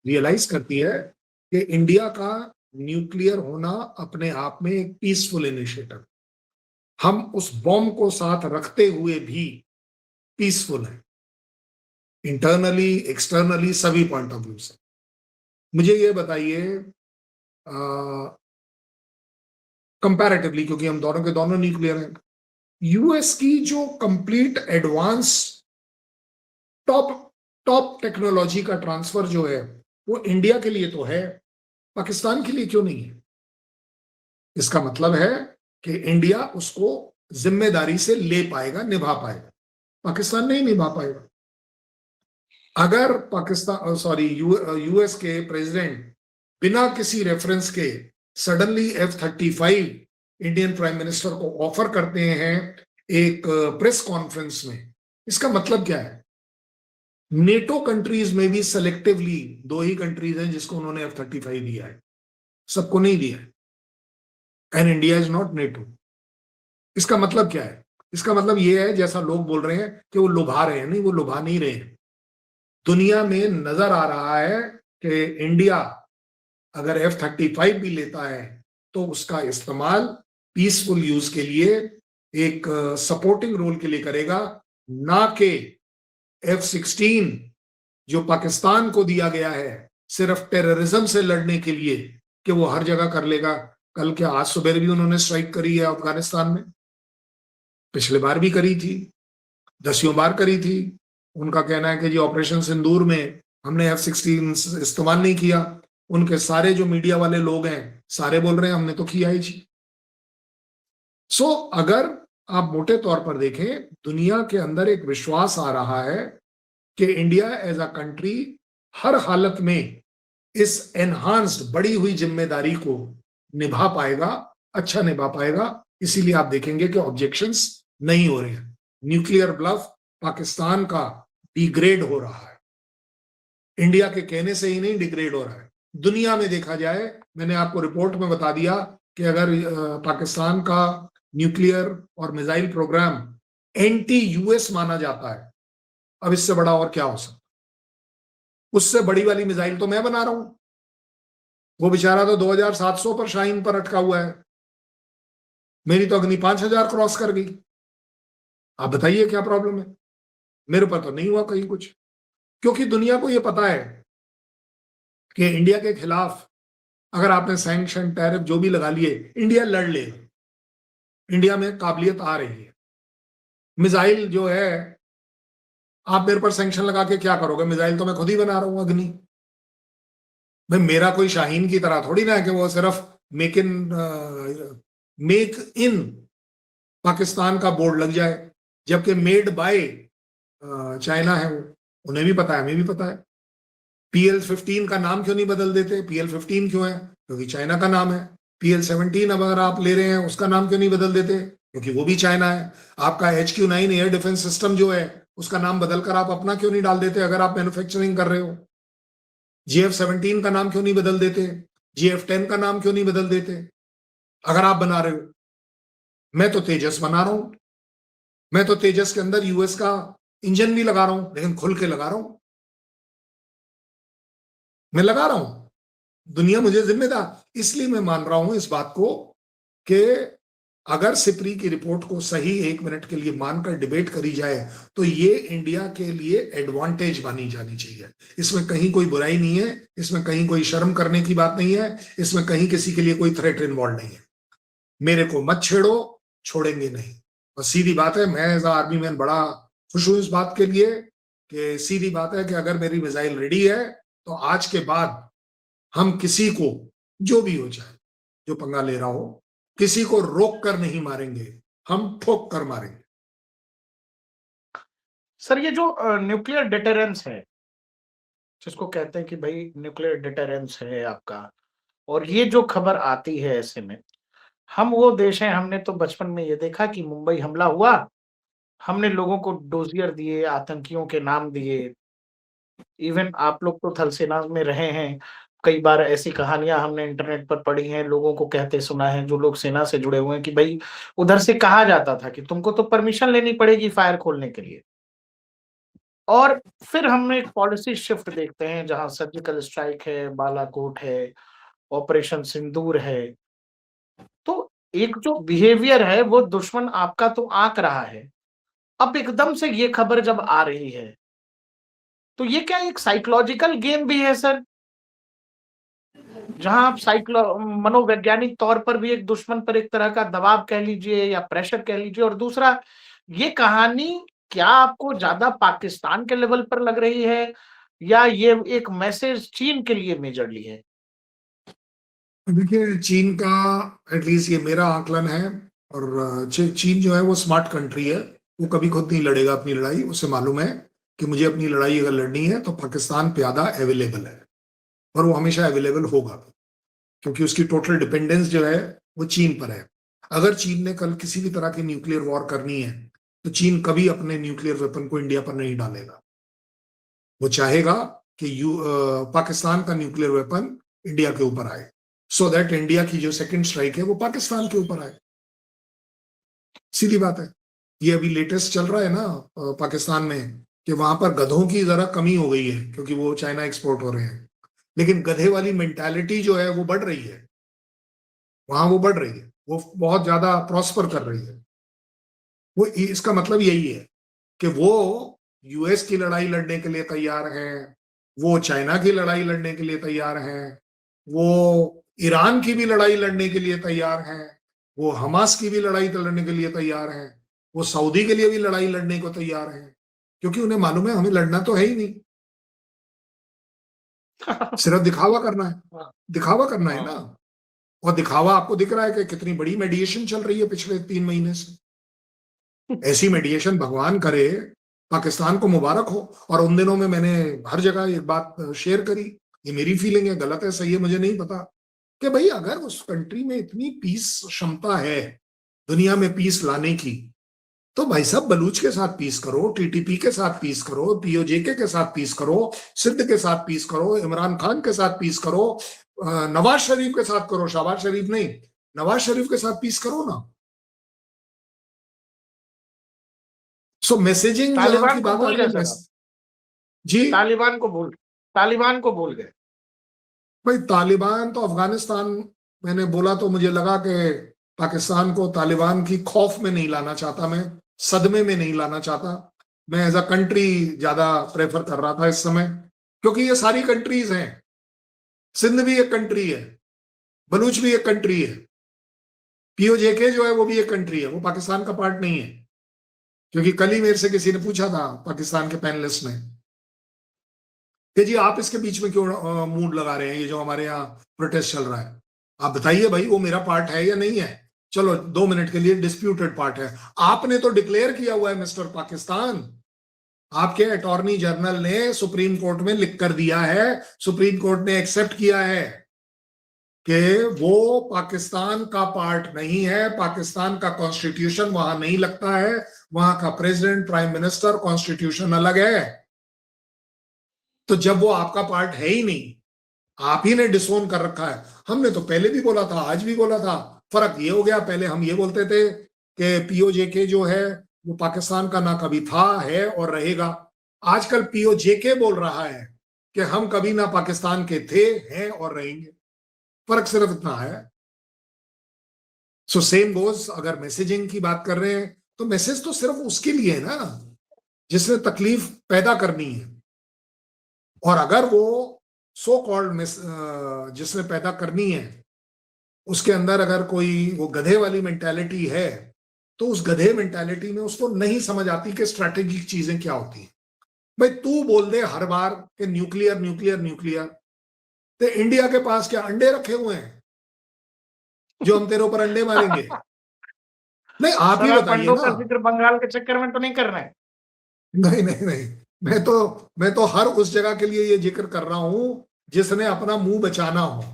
रियलाइज करती है कि इंडिया का न्यूक्लियर होना अपने आप में एक पीसफुल इनिशिएटिव, हम उस बॉम्ब को साथ रखते हुए भी पीसफुल है, इंटरनली एक्सटर्नली सभी पॉइंट ऑफ व्यू से। मुझे ये बताइए कंपैरेटिवली, क्योंकि हम दोनों के दोनों न्यूक्लियर हैं, यूएस की जो कंप्लीट एडवांस टॉप टेक्नोलॉजी का ट्रांसफर जो है वो इंडिया के लिए तो है, पाकिस्तान के लिए क्यों नहीं है? इसका मतलब है कि इंडिया उसको जिम्मेदारी से ले पाएगा, निभा पाएगा, पाकिस्तान नहीं निभा पाएगा। अगर यूएस के प्रेसिडेंट बिना किसी रेफरेंस के suddenly F-35 Indian prime minister को ऑफर करते हैं एक प्रेस कॉन्फ्रेंस में, इसका मतलब क्या है? नेटो कंट्रीज में भी सेलेक्टिवली 2 ही कंट्रीज हैं जिसको उन्होंने F-35 दिया है, सबको नहीं दिया है, and India is not NATO. इसका मतलब क्या है? इसका मतलब यह है, जैसा लोग बोल रहे हैं कि वो लुभा रहे हैं, नहीं, वो लुभा नहीं रहे हैं। दुनिया में नजर आ रहा है कि इंडिया अगर F-35 भी लेता है तो उसका इस्तेमाल पीसफुल यूज के लिए, एक सपोर्टिंग रोल के लिए करेगा, ना कि F-16 जो पाकिस्तान को दिया गया है सिर्फ टेररिज्म से लड़ने के लिए कि वो हर जगह कर लेगा। कल के आज सुबह भी उन्होंने स्ट्राइक करी है अफगानिस्तान में, पिछले बार भी करी थी, 10 बार करी थी। उनका कहना है कि जी ऑपरेशन सिंदूर में हमने F-16 इस्तेमाल नहीं किया। उनके सारे जो मीडिया वाले लोग हैं सारे बोल रहे हैं हमने तो किया ही जी। सो अगर आप मोटे तौर पर देखें, दुनिया के अंदर एक विश्वास आ रहा है कि इंडिया एज अ कंट्री हर हालत में इस एनहांस्ड बढ़ी हुई जिम्मेदारी को निभा पाएगा, अच्छा निभा पाएगा। इसीलिए आप देखेंगे कि ऑब्जेक्शंस नहीं हो रहे हैं। न्यूक्लियर ब्लफ पाकिस्तान का डिग्रेड हो रहा है, इंडिया के कहने से ही नहीं डिग्रेड हो रहा है। दुनिया में देखा जाए, मैंने आपको रिपोर्ट में बता दिया कि अगर पाकिस्तान का न्यूक्लियर और मिसाइल प्रोग्राम एंटी यूएस माना जाता है, अब इससे बड़ा और क्या हो सकता? उससे बड़ी वाली मिसाइल तो मैं बना रहा हूं, वो बेचारा तो 2700 पर शाहीन पर अटका हुआ है, मेरी तो अग्नि 5000 क्रॉस कर गई। आप बताइए क्या प्रॉब्लम है? मेरे पर तो नहीं हुआ कहीं कुछ, क्योंकि दुनिया को यह पता है कि इंडिया के खिलाफ अगर आपने सैंक्शन टैरिफ जो भी लगा लिए, इंडिया लड़ लेगा। इंडिया में काबिलियत आ रही है। मिसाइल जो है, आप मेरे पर सैंक्शन लगा के क्या करोगे? मिसाइल तो मैं खुद ही बना रहा हूं, अग्नि। भाई मेरा कोई शाहीन की तरह थोड़ी ना है कि वो सिर्फ मेक इन पाकिस्तान का बोर्ड लग जाए, जबकि मेड बाय चाइना है। वो उन्हें भी पता है, हमें भी पता है। PL-15 का नाम क्यों नहीं बदल देते? PL-15 क्यों है? क्योंकि चाइना का नाम है। PL-17 अब अगर आप ले रहे हैं, उसका नाम क्यों नहीं बदल देते? क्योंकि वो भी चाइना है। आपका HQ-9 एयर डिफेंस सिस्टम जो है, उसका नाम बदलकर आप अपना क्यों नहीं डाल देते अगर आप मैन्युफैक्चरिंग कर रहे हो? GF-17 का नाम क्यों नहीं बदल देते? GF-10 का नाम क्यों नहीं बदल देते अगर आप बना रहे हो? मैं तो तेजस बना रहा हूं, मैं तो तेजस के अंदर यूएस का इंजन भी लगा रहा हूं, लेकिन खुल के लगा रहा हूं। मैं लगा रहा हूं, दुनिया मुझे जिम्मेदार। इसलिए मैं मान रहा हूं इस बात को कि अगर सिप्री की रिपोर्ट को सही 1 मिनट के लिए मानकर डिबेट करी जाए तो ये इंडिया के लिए एडवांटेज मानी जानी चाहिए। इसमें कहीं कोई बुराई नहीं है, इसमें कहीं कोई शर्म करने की बात नहीं है, इसमें कहीं किसी के लिए कोई थ्रेट इन्वॉल्व नहीं है। मेरे को मत छेड़ो, छोड़ेंगे नहीं। बस सीधी बात है। मैं एज आर्मी मैन बड़ा खुश हूं इस बात के लिए कि सीधी बात है कि अगर मेरी मिसाइल रेडी है तो आज के बाद हम किसी को, जो भी हो जाए, जो पंगा ले रहा हो, किसी को रोक कर नहीं मारेंगे, हम ठोक कर मारेंगे। सर, ये जो न्यूक्लियर डिटरेंस है, जिसको कहते हैं कि भाई न्यूक्लियर डिटरेंस है आपका, और ये जो खबर आती है ऐसे में, हम वो देश हैं, हमने तो बचपन में ये देखा कि मुंबई हमला हुआ, हमने लोगों को डोजियर दिए, आतंकियों के नाम दिए। इवन आप लोग तो थल सेना में रहे हैं, कई बार ऐसी कहानियां हमने इंटरनेट पर पढ़ी हैं, लोगों को कहते सुना है जो लोग सेना से जुड़े हुए हैं कि भाई उधर से कहा जाता था कि तुमको तो परमिशन लेनी पड़ेगी फायर खोलने के लिए। और फिर हम एक पॉलिसी शिफ्ट देखते हैं जहां सर्जिकल स्ट्राइक है, बालाकोट है, ऑपरेशन सिंदूर है। तो एक जो बिहेवियर है वो दुश्मन आपका तो आंक रहा है, अब एकदम से ये खबर जब आ रही है तो ये क्या एक साइकोलॉजिकल गेम भी है सर, जहां आप मनोवैज्ञानिक तौर पर भी एक दुश्मन पर एक तरह का दबाव कह लीजिए या प्रेशर कह लीजिए, और दूसरा ये कहानी क्या आपको ज्यादा पाकिस्तान के लेवल पर लग रही है या ये एक मैसेज चीन के लिए मेजरली है? देखिए, चीन का एटलीस्ट ये मेरा आकलन है, और चीन जो है वो स्मार्ट कंट्री है। वो कभी खुद नहीं लड़ेगा अपनी लड़ाई। उसे मालूम है कि मुझे अपनी लड़ाई अगर लड़नी है तो पाकिस्तान प्यादा अवेलेबल है, और वो हमेशा अवेलेबल होगा, क्योंकि उसकी टोटल डिपेंडेंस जो है वो चीन पर है। अगर चीन ने कल किसी भी तरह की न्यूक्लियर वॉर करनी है तो चीन कभी अपने न्यूक्लियर वेपन को इंडिया पर नहीं डालेगा। वो चाहेगा कि पाकिस्तान का न्यूक्लियर वेपन इंडिया के ऊपर आए, सो दैट इंडिया की जो सेकंड स्ट्राइक है वो पाकिस्तान के ऊपर आए। सीधी बात है। ये अभी लेटेस्ट चल रहा है ना पाकिस्तान में कि वहां पर गधों की जरा कमी हो गई है क्योंकि वो चाइना एक्सपोर्ट हो रहे हैं, लेकिन गधे वाली मेंटालिटी जो है वो बढ़ रही है वहां, वो बढ़ रही है, वो बहुत ज्यादा प्रॉस्पर कर रही है। वो इसका मतलब यही है कि वो यूएस की लड़ाई लड़ने के लिए तैयार हैं, वो चाइना की लड़ाई लड़ने के लिए तैयार हैं, वो ईरान की भी लड़ाई लड़ने के लिए तैयार हैं, वो हमास की भी लड़ाई लड़ने के लिए तैयार हैं, वो सऊदी के लिए भी लड़ाई लड़ने को तैयार हैं, क्योंकि उन्हें मालूम है हमें लड़ना तो है ही नहीं, सिर्फ दिखावा करना है। दिखावा करना है ना, और दिखावा आपको दिख रहा है कि कितनी बड़ी मेडिएशन चल रही है पिछले 3 महीने से। ऐसी मेडिएशन भगवान करे, पाकिस्तान को मुबारक हो। और उन दिनों में मैंने हर जगह एक बात शेयर करी, ये मेरी फीलिंग है, गलत है सही है मुझे नहीं पता, कि भाई अगर उस कंट्री में इतनी पीस क्षमता है दुनिया में पीस लाने की, तो भाई साहब बलूच के साथ पीस करो, टीटीपी के साथ पीस करो, पीओजेके के साथ पीस करो, सिंध के साथ पीस करो, इमरान खान के साथ पीस करो, नवाज शरीफ के साथ करो, शहबाज शरीफ नहीं, नवाज शरीफ के साथ पीस करो ना। सो मैसेजिंग जहां तालिबान की को बात आ भूल रही गए है, सर आप। जी तालिबान को भूल गए। भाई तालिबान तो अफगानिस्तान, मैंने बोला तो मुझे लगा कि पाकिस्तान को तालिबान की खौफ में नहीं लाना चाहता, मैं सदमे में नहीं लाना चाहता, मैं एज अ कंट्री ज्यादा प्रेफर कर रहा था इस समय, क्योंकि ये सारी कंट्रीज हैं, सिंध भी एक कंट्री है, बलूच भी एक कंट्री है, पीओजेके जो है वो भी एक कंट्री है, वो पाकिस्तान का पार्ट नहीं है। क्योंकि कल ही मेरे से किसी ने पूछा था पाकिस्तान के पैनलिस्ट ने कि जी आप इसके बीच में क्यों मूड लगा रहे हैं, ये जो हमारे यहाँ प्रोटेस्ट चल रहा है, आप बताइए भाई वो मेरा पार्ट है या नहीं है। चलो 2 मिनट के लिए डिस्प्यूटेड पार्ट है, आपने तो डिक्लेयर किया हुआ है मिस्टर पाकिस्तान, आपके अटॉर्नी जनरल ने सुप्रीम कोर्ट में लिख कर दिया है, सुप्रीम कोर्ट ने एक्सेप्ट किया है कि वो पाकिस्तान का पार्ट नहीं है, पाकिस्तान का कॉन्स्टिट्यूशन वहां नहीं लगता है, वहां का प्रेसिडेंट, प्राइम मिनिस्टर, कॉन्स्टिट्यूशन अलग है। तो जब वो आपका पार्ट है ही नहीं, आप ही ने डिसोन कर रखा है, हमने तो पहले भी बोला था, आज भी बोला था, फर्क ये हो गया, पहले हम ये बोलते थे कि पीओजेके जो है वो पाकिस्तान का ना कभी था, है और रहेगा। आजकल पीओजेके बोल रहा है कि हम कभी ना पाकिस्तान के थे, हैं और रहेंगे, फर्क सिर्फ इतना है। सो सेम गोज, अगर मैसेजिंग की बात कर रहे हैं तो मैसेज तो सिर्फ उसके लिए है ना जिसने तकलीफ पैदा करनी है, और अगर वो सो कॉल्ड जिसने पैदा करनी है उसके अंदर अगर कोई वो गधे वाली मेंटालिटी है, तो उस गधे मेंटालिटी में उसको नहीं समझ आती कि स्ट्रैटेजिक चीजें क्या होती हैं। भाई तू बोल दे हर बार कि न्यूक्लियर न्यूक्लियर न्यूक्लियर, तो इंडिया के पास क्या अंडे रखे हुए हैं जो हम तेरे ऊपर अंडे मारेंगे? नहीं आप ही बताइए अंडों का ना। जिक्र बंगाल के चक्कर में तो नहीं कर रहे हैं। नहीं नहीं नहीं, मैं तो हर उस जगह के लिए ये जिक्र कर रहा हूं जिसने अपना मुंह बचाना हो।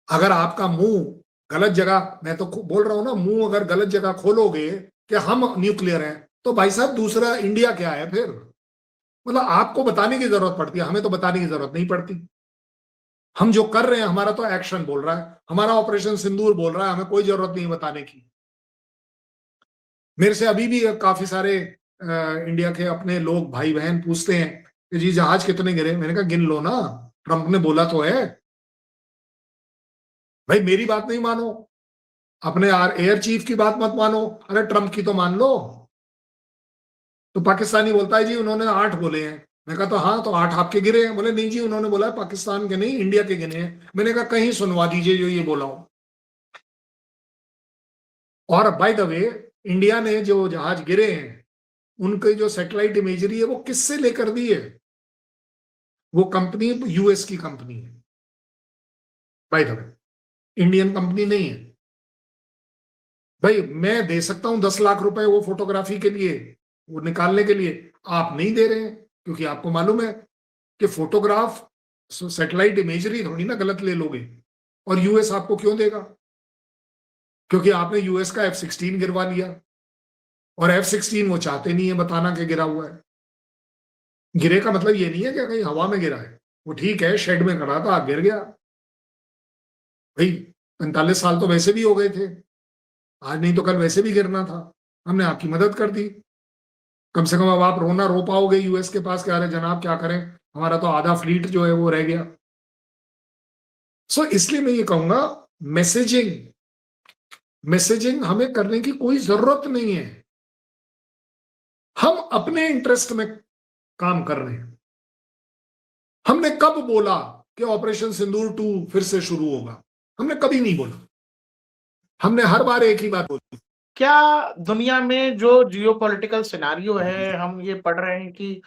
अगर आपका मुंह गलत जगह, मैं तो बोल रहा हूं ना, मुंह अगर गलत जगह खोलोगे कि हम न्यूक्लियर हैं, तो भाई साहब दूसरा इंडिया क्या है फिर? मतलब आपको बताने की जरूरत पड़ती है, हमें तो बताने की जरूरत नहीं पड़ती। हम जो कर रहे हैं हमारा तो एक्शन बोल रहा है, हमारा ऑपरेशन सिंदूर बोल रहा है, हमें कोई जरूरत नहीं बताने की। मेरे से अभी भी काफी सारे इंडिया के अपने लोग भाई बहन पूछते हैं कि जी जहाज कितने गिरे, मैंने कहा गिन लो ना, ट्रंप ने बोला तो है। भाई मेरी बात नहीं मानो, अपने एयर चीफ की बात मत मानो, अरे ट्रंप की तो मान लो। तो पाकिस्तानी बोलता है जी उन्होंने 8 बोले हैं। मैं कहा तो हाँ, तो 8 आपके गिरे हैं? बोले नहीं जी उन्होंने बोला है पाकिस्तान के नहीं इंडिया के गिने हैं। मैंने कहा कहीं सुनवा दीजिए जो ये बोला हो। और बाय द वे इंडिया ने जो जहाज गिरे हैं उनके जो सैटेलाइट इमेजरी है वो किससे लेकर दी है? वो कंपनी यूएस की कंपनी है, by the way, Indian company नहीं है। भाई मैं दे सकता हूं 10 लाख रुपए वो फोटोग्राफी के लिए, वो निकालने के लिए, आप नहीं दे रहे हैं क्योंकि आपको मालूम है कि फोटोग्राफ सैटेलाइट इमेजरी थोड़ी ना गलत ले लोगे। और यूएस आपको क्यों देगा? क्योंकि आपने यूएस का F-16 गिरवा लिया, और F-16 वो चाहते नहीं है बताना कि गिरा हुआ है। गिरे का मतलब ये नहीं है कि कहीं हवा में गिरा है, वो ठीक है शेड में खड़ा था गिर गया। भाई 45 साल तो वैसे भी हो गए थे, आज नहीं तो कल वैसे भी गिरना था, हमने आपकी मदद कर दी। कम से कम अब आप रोना रो पाओगे यूएस के पास कि अरे जनाब क्या करें, हमारा तो आधा फ्लीट जो है वो रह गया। सो इसलिए मैं ये कहूंगा मैसेजिंग हमें करने की कोई जरूरत नहीं है, हम अपने इंटरेस्ट में काम कर रहे हैं। हमने कब बोला कि ऑपरेशन सिंदूर 2 फिर से शुरू होगा? हमने कभी नहीं बोला, हमने हर बार एक ही बात बोली। क्या दुनिया में जो जियोपॉलिटिकल सिनेरियो है, हम ये पढ़ रहे हैं कि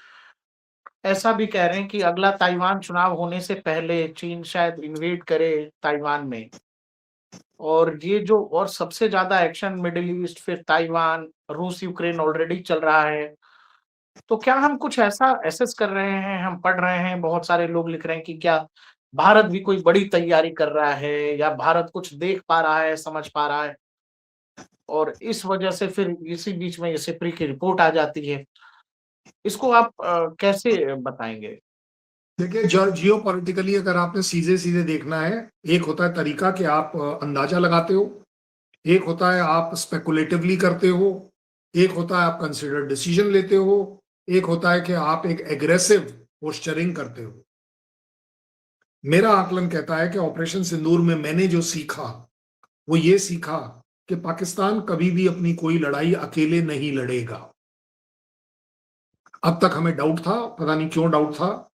ऐसा भी कह रहे हैं कि अगला ताइवान चुनाव होने से पहले चीन शायद इन्वेड करे ताइवान में। और ये जो और सबसे ज्यादा एक्शन मिडिल ईस्ट, फिर ताइवान, रूस यूक्रेन ऑलरेडी चल रहा है। तो क्या हम कुछ ऐसा एसेस कर रहे हैं, हम पढ़ रहे हैं, बहुत सारे लोग लिख रहे हैं कि क्या भारत भी कोई बड़ी तैयारी कर रहा है या भारत कुछ देख पा रहा है, समझ पा रहा है और इस वजह से फिर इसी बीच में ये सिप्री की रिपोर्ट आ जाती है। इसको आप कैसे बताएंगे? देखिए, जियो पॉलिटिकली अगर आपने सीधे सीधे देखना है, एक होता है तरीका कि आप अंदाजा लगाते हो, एक होता है आप स्पेकुलेटिवली करते हो, एक होता है आप कंसिडर डिसीजन लेते हो, एक होता है कि आप एक एग्रेसिव पोस्चरिंग करते हो। मेरा आकलन कहता है कि ऑपरेशन सिंदूर में मैंने जो सीखा वो ये सीखा कि पाकिस्तान कभी भी अपनी कोई लड़ाई अकेले नहीं लड़ेगा। अब तक हमें डाउट था, पता नहीं क्यों डाउट था,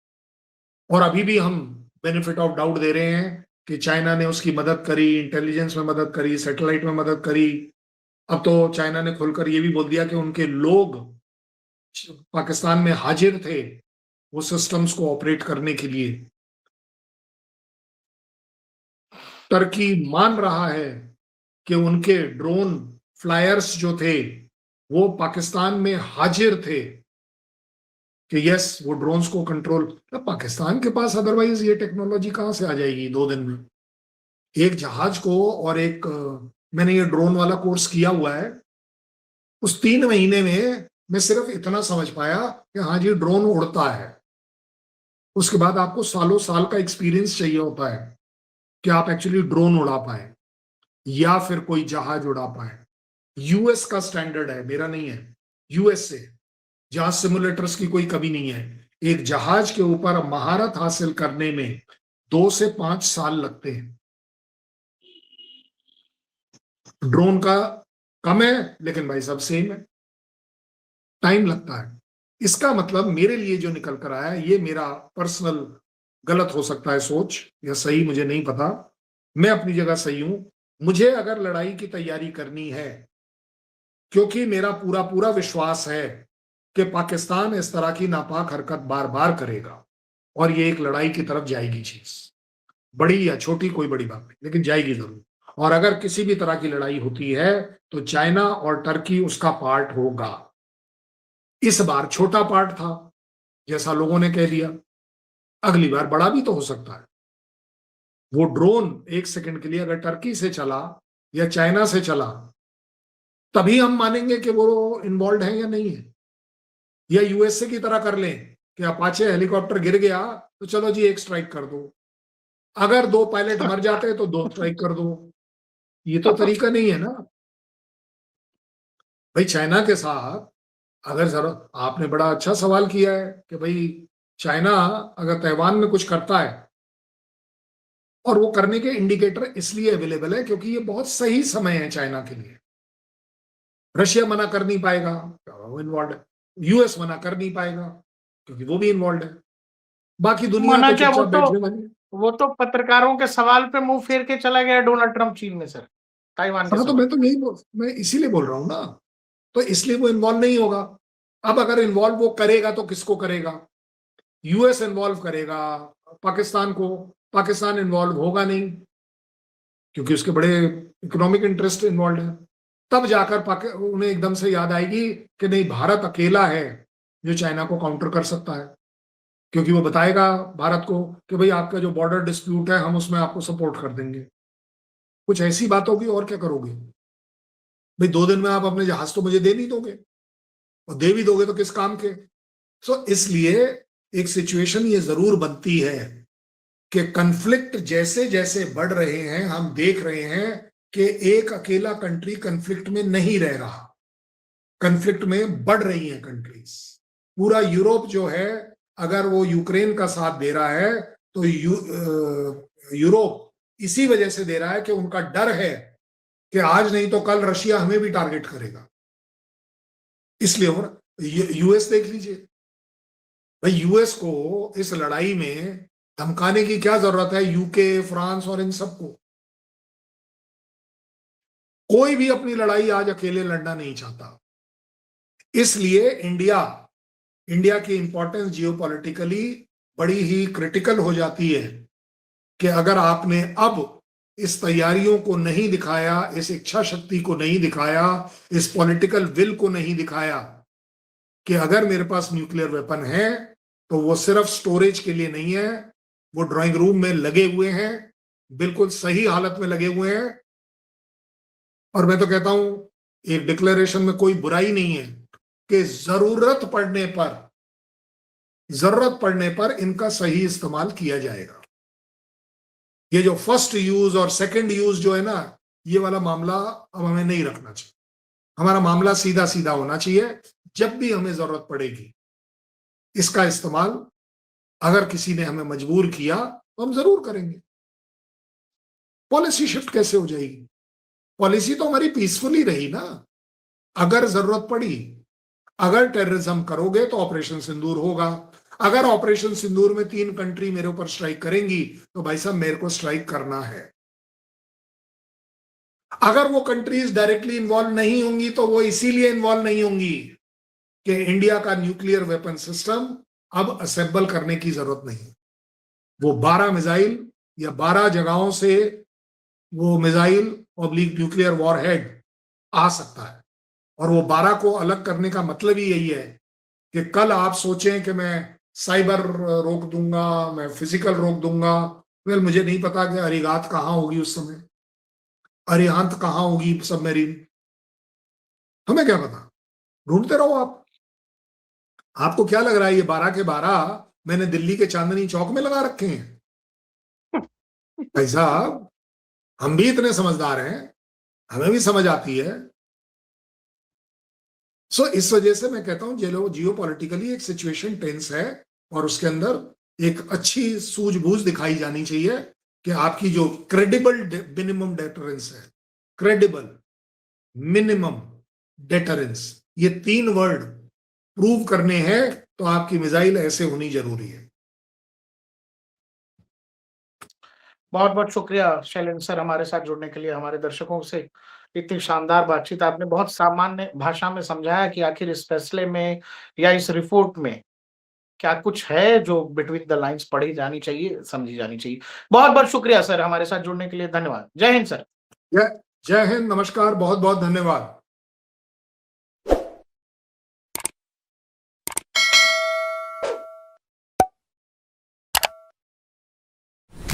और अभी भी हम बेनिफिट ऑफ डाउट दे रहे हैं कि चाइना ने उसकी मदद करी, इंटेलिजेंस में मदद करी, सैटेलाइट में मदद करी। अब तो चाइना ने खुलकर ये भी बोल दिया कि उनके लोग पाकिस्तान में हाजिर थे वो सिस्टम्स को ऑपरेट करने के लिए। टर्की मान रहा है कि उनके ड्रोन फ्लायर्स जो थे वो पाकिस्तान में हाजिर थे, कि यस वो ड्रोन्स को कंट्रोल। पाकिस्तान के पास अदरवाइज ये टेक्नोलॉजी कहां से आ जाएगी 2 दिन में? एक जहाज को और एक मैंने ये ड्रोन वाला कोर्स किया हुआ है, उस 3 महीने में मैं सिर्फ इतना समझ पाया कि हाँ जी ड्रोन उड़ता है। उसके बाद आपको सालों साल का एक्सपीरियंस चाहिए होता है कि आप एक्चुअली ड्रोन उड़ा पाए या फिर कोई जहाज उड़ा पाए। यूएस का स्टैंडर्ड है, मेरा नहीं है, यूएस से, जहां सिमुलेटर्स की कोई कमी नहीं है। एक जहाज के ऊपर महारत हासिल करने में 2 से 5 साल लगते हैं। ड्रोन का कम है लेकिन भाई सब सेम है, टाइम लगता है। इसका मतलब मेरे लिए जो निकल कर आया, ये मेरा पर्सनल गलत हो सकता है सोच या सही, मुझे नहीं पता, मैं अपनी जगह सही हूं। मुझे अगर लड़ाई की तैयारी करनी है, क्योंकि मेरा पूरा पूरा विश्वास है कि पाकिस्तान इस तरह की नापाक हरकत बार बार करेगा और ये एक लड़ाई की तरफ जाएगी, चीज बड़ी या छोटी कोई बड़ी बात नहीं, लेकिन जाएगी जरूर। और अगर किसी भी तरह की लड़ाई होती है तो चाइना और टर्की उसका पार्ट होगा। इस बार छोटा पार्ट था जैसा लोगों ने कह दिया, अगली बार बड़ा भी तो हो सकता है। वो ड्रोन 1 सेकंड के लिए अगर टर्की से चला या चाइना से चला तभी हम मानेंगे कि वो इन्वॉल्व है या नहीं है। या यूएसए की तरह कर लें कि अपाचे हेलीकॉप्टर गिर गया तो चलो जी 1 स्ट्राइक कर दो, अगर 2 पायलट मर जाते तो 2 स्ट्राइक कर दो। ये तो तरीका नहीं है ना भाई। चाइना के साथ अगर जरा, आपने बड़ा अच्छा सवाल किया है कि भाई चाइना अगर ताइवान में कुछ करता है, और वो करने के इंडिकेटर इसलिए अवेलेबल है क्योंकि ये बहुत सही समय है चाइना के लिए। रशिया मना कर नहीं पाएगा, वो इन्वॉल्व है। यूएस मना कर नहीं पाएगा क्योंकि वो भी इन्वॉल्व है। बाकी दुनिया मना तो क्या, चुपचाप बैठने वाली। वो तो पत्रकारों के सवाल पे मुंह फेर के चला गया डोनाल्ड ट्रंप चीन में सर, ताइवान के हाँ तो सवाल। मैं इसीलिए बोल रहा हूं ना, तो इसलिए वो इन्वॉल्व नहीं होगा। अब अगर इन्वॉल्व वो करेगा तो किसको करेगा? यूएस इन्वॉल्व करेगा पाकिस्तान को, पाकिस्तान इन्वॉल्व होगा नहीं क्योंकि उसके बड़े इकोनॉमिक इंटरेस्ट इन्वॉल्व है। तब जाकर उन्हें एकदम से याद आएगी कि नहीं, भारत अकेला है जो चाइना को काउंटर कर सकता है, क्योंकि वो बताएगा भारत को कि भाई आपका जो बॉर्डर डिस्प्यूट है हम उसमें आपको सपोर्ट कर देंगे। कुछ ऐसी बात होगी, और क्या करोगे भाई? 2 दिन में आप अपने जहाज तो मुझे दे नहीं दोगे, और दे भी दोगे तो किस काम के? सो इसलिए एक सिचुएशन ये जरूर बनती है कि कन्फ्लिक्ट जैसे जैसे बढ़ रहे हैं, हम देख रहे हैं कि एक अकेला कंट्री कन्फ्लिक्ट में नहीं रह रहा, कन्फ्लिक्ट में बढ़ रही हैं कंट्रीज। पूरा यूरोप जो है, अगर वो यूक्रेन का साथ दे रहा है तो यूरोप इसी वजह से दे रहा है कि उनका डर है कि आज नहीं तो कल रशिया हमें भी टारगेट करेगा। इसलिए हो रहा। यूएस देख लीजिए भाई, यूएस को इस लड़ाई में धमकाने की क्या जरूरत है? यूके, फ्रांस और इन सबको। कोई भी अपनी लड़ाई आज अकेले लड़ना नहीं चाहता। इसलिए इंडिया की इंपॉर्टेंस जियोपॉलिटिकली बड़ी ही क्रिटिकल हो जाती है कि अगर आपने अब इस तैयारियों को नहीं दिखाया, इस इच्छा शक्ति को नहीं दिखाया, इस पॉलिटिकल विल को नहीं दिखाया कि अगर मेरे पास न्यूक्लियर वेपन है तो वो सिर्फ स्टोरेज के लिए नहीं है, वो ड्राइंग रूम में लगे हुए हैं, बिल्कुल सही हालत में लगे हुए हैं। और मैं तो कहता हूं एक डिक्लेरेशन में कोई बुराई नहीं है कि जरूरत पड़ने पर इनका सही इस्तेमाल किया जाएगा। ये जो फर्स्ट यूज और सेकंड यूज जो है ना, ये वाला मामला अब हमें नहीं रखना चाहिए। हमारा मामला सीधा सीधा होना चाहिए। जब भी हमें जरूरत पड़ेगी इसका इस्तेमाल, अगर किसी ने हमें मजबूर किया तो हम जरूर करेंगे। पॉलिसी शिफ्ट कैसे हो जाएगी? पॉलिसी तो हमारी पीसफुली रही ना। अगर जरूरत पड़ी, अगर टेररिज्म करोगे तो ऑपरेशन सिंदूर होगा। अगर ऑपरेशन सिंदूर में 3 कंट्री मेरे ऊपर स्ट्राइक करेंगी तो भाई साहब मेरे को स्ट्राइक करना है। अगर वो कंट्रीज डायरेक्टली इन्वॉल्व नहीं होंगी तो वो इसीलिए इन्वॉल्व नहीं होंगी कि इंडिया का न्यूक्लियर वेपन सिस्टम अब असेंबल करने की जरूरत नहीं। वो 12 मिसाइल या 12 जगहों से वो मिसाइल ऑब्लिक न्यूक्लियर वॉरहेड आ सकता है। और वो 12 को अलग करने का मतलब ही यही है कि कल आप सोचें कि मैं साइबर रोक दूंगा, मैं फिजिकल रोक दूंगा। वेल, मुझे नहीं पता कि अरिगात कहां होगी उस समय, अरिहंत कहां होगी सबमरीन, हमें क्या पता। ढूंढते रहो आप। आपको क्या लग रहा है ये 12 के 12 मैंने दिल्ली के चांदनी चौक में लगा रखे हैं? भाई साहब, हम भी इतने समझदार हैं, हमें भी समझ आती है। सो इस वजह से मैं कहता हूं जियो पॉलिटिकली एक सिचुएशन टेंस है और उसके अंदर एक अच्छी सूझबूझ दिखाई जानी चाहिए कि आपकी जो क्रेडिबल मिनिमम डेटरेंस है, क्रेडिबल मिनिमम डेटरेंस, ये 3 वर्ड प्रूव करने हैं तो आपकी मिसाइल ऐसे होनी जरूरी है। बहुत बहुत शुक्रिया शैलेंद्र सर हमारे साथ जुड़ने के लिए। हमारे दर्शकों से इतनी शानदार बातचीत आपने बहुत सामान्य भाषा में समझाया कि आखिर इस फैसले में या इस रिपोर्ट में क्या कुछ है जो बिटवीन द लाइंस पढ़ी जानी चाहिए, समझी जानी चाहिए। बहुत बहुत शुक्रिया सर हमारे साथ जुड़ने के लिए। धन्यवाद। जय हिंद सर। जय हिंद, नमस्कार, बहुत बहुत धन्यवाद।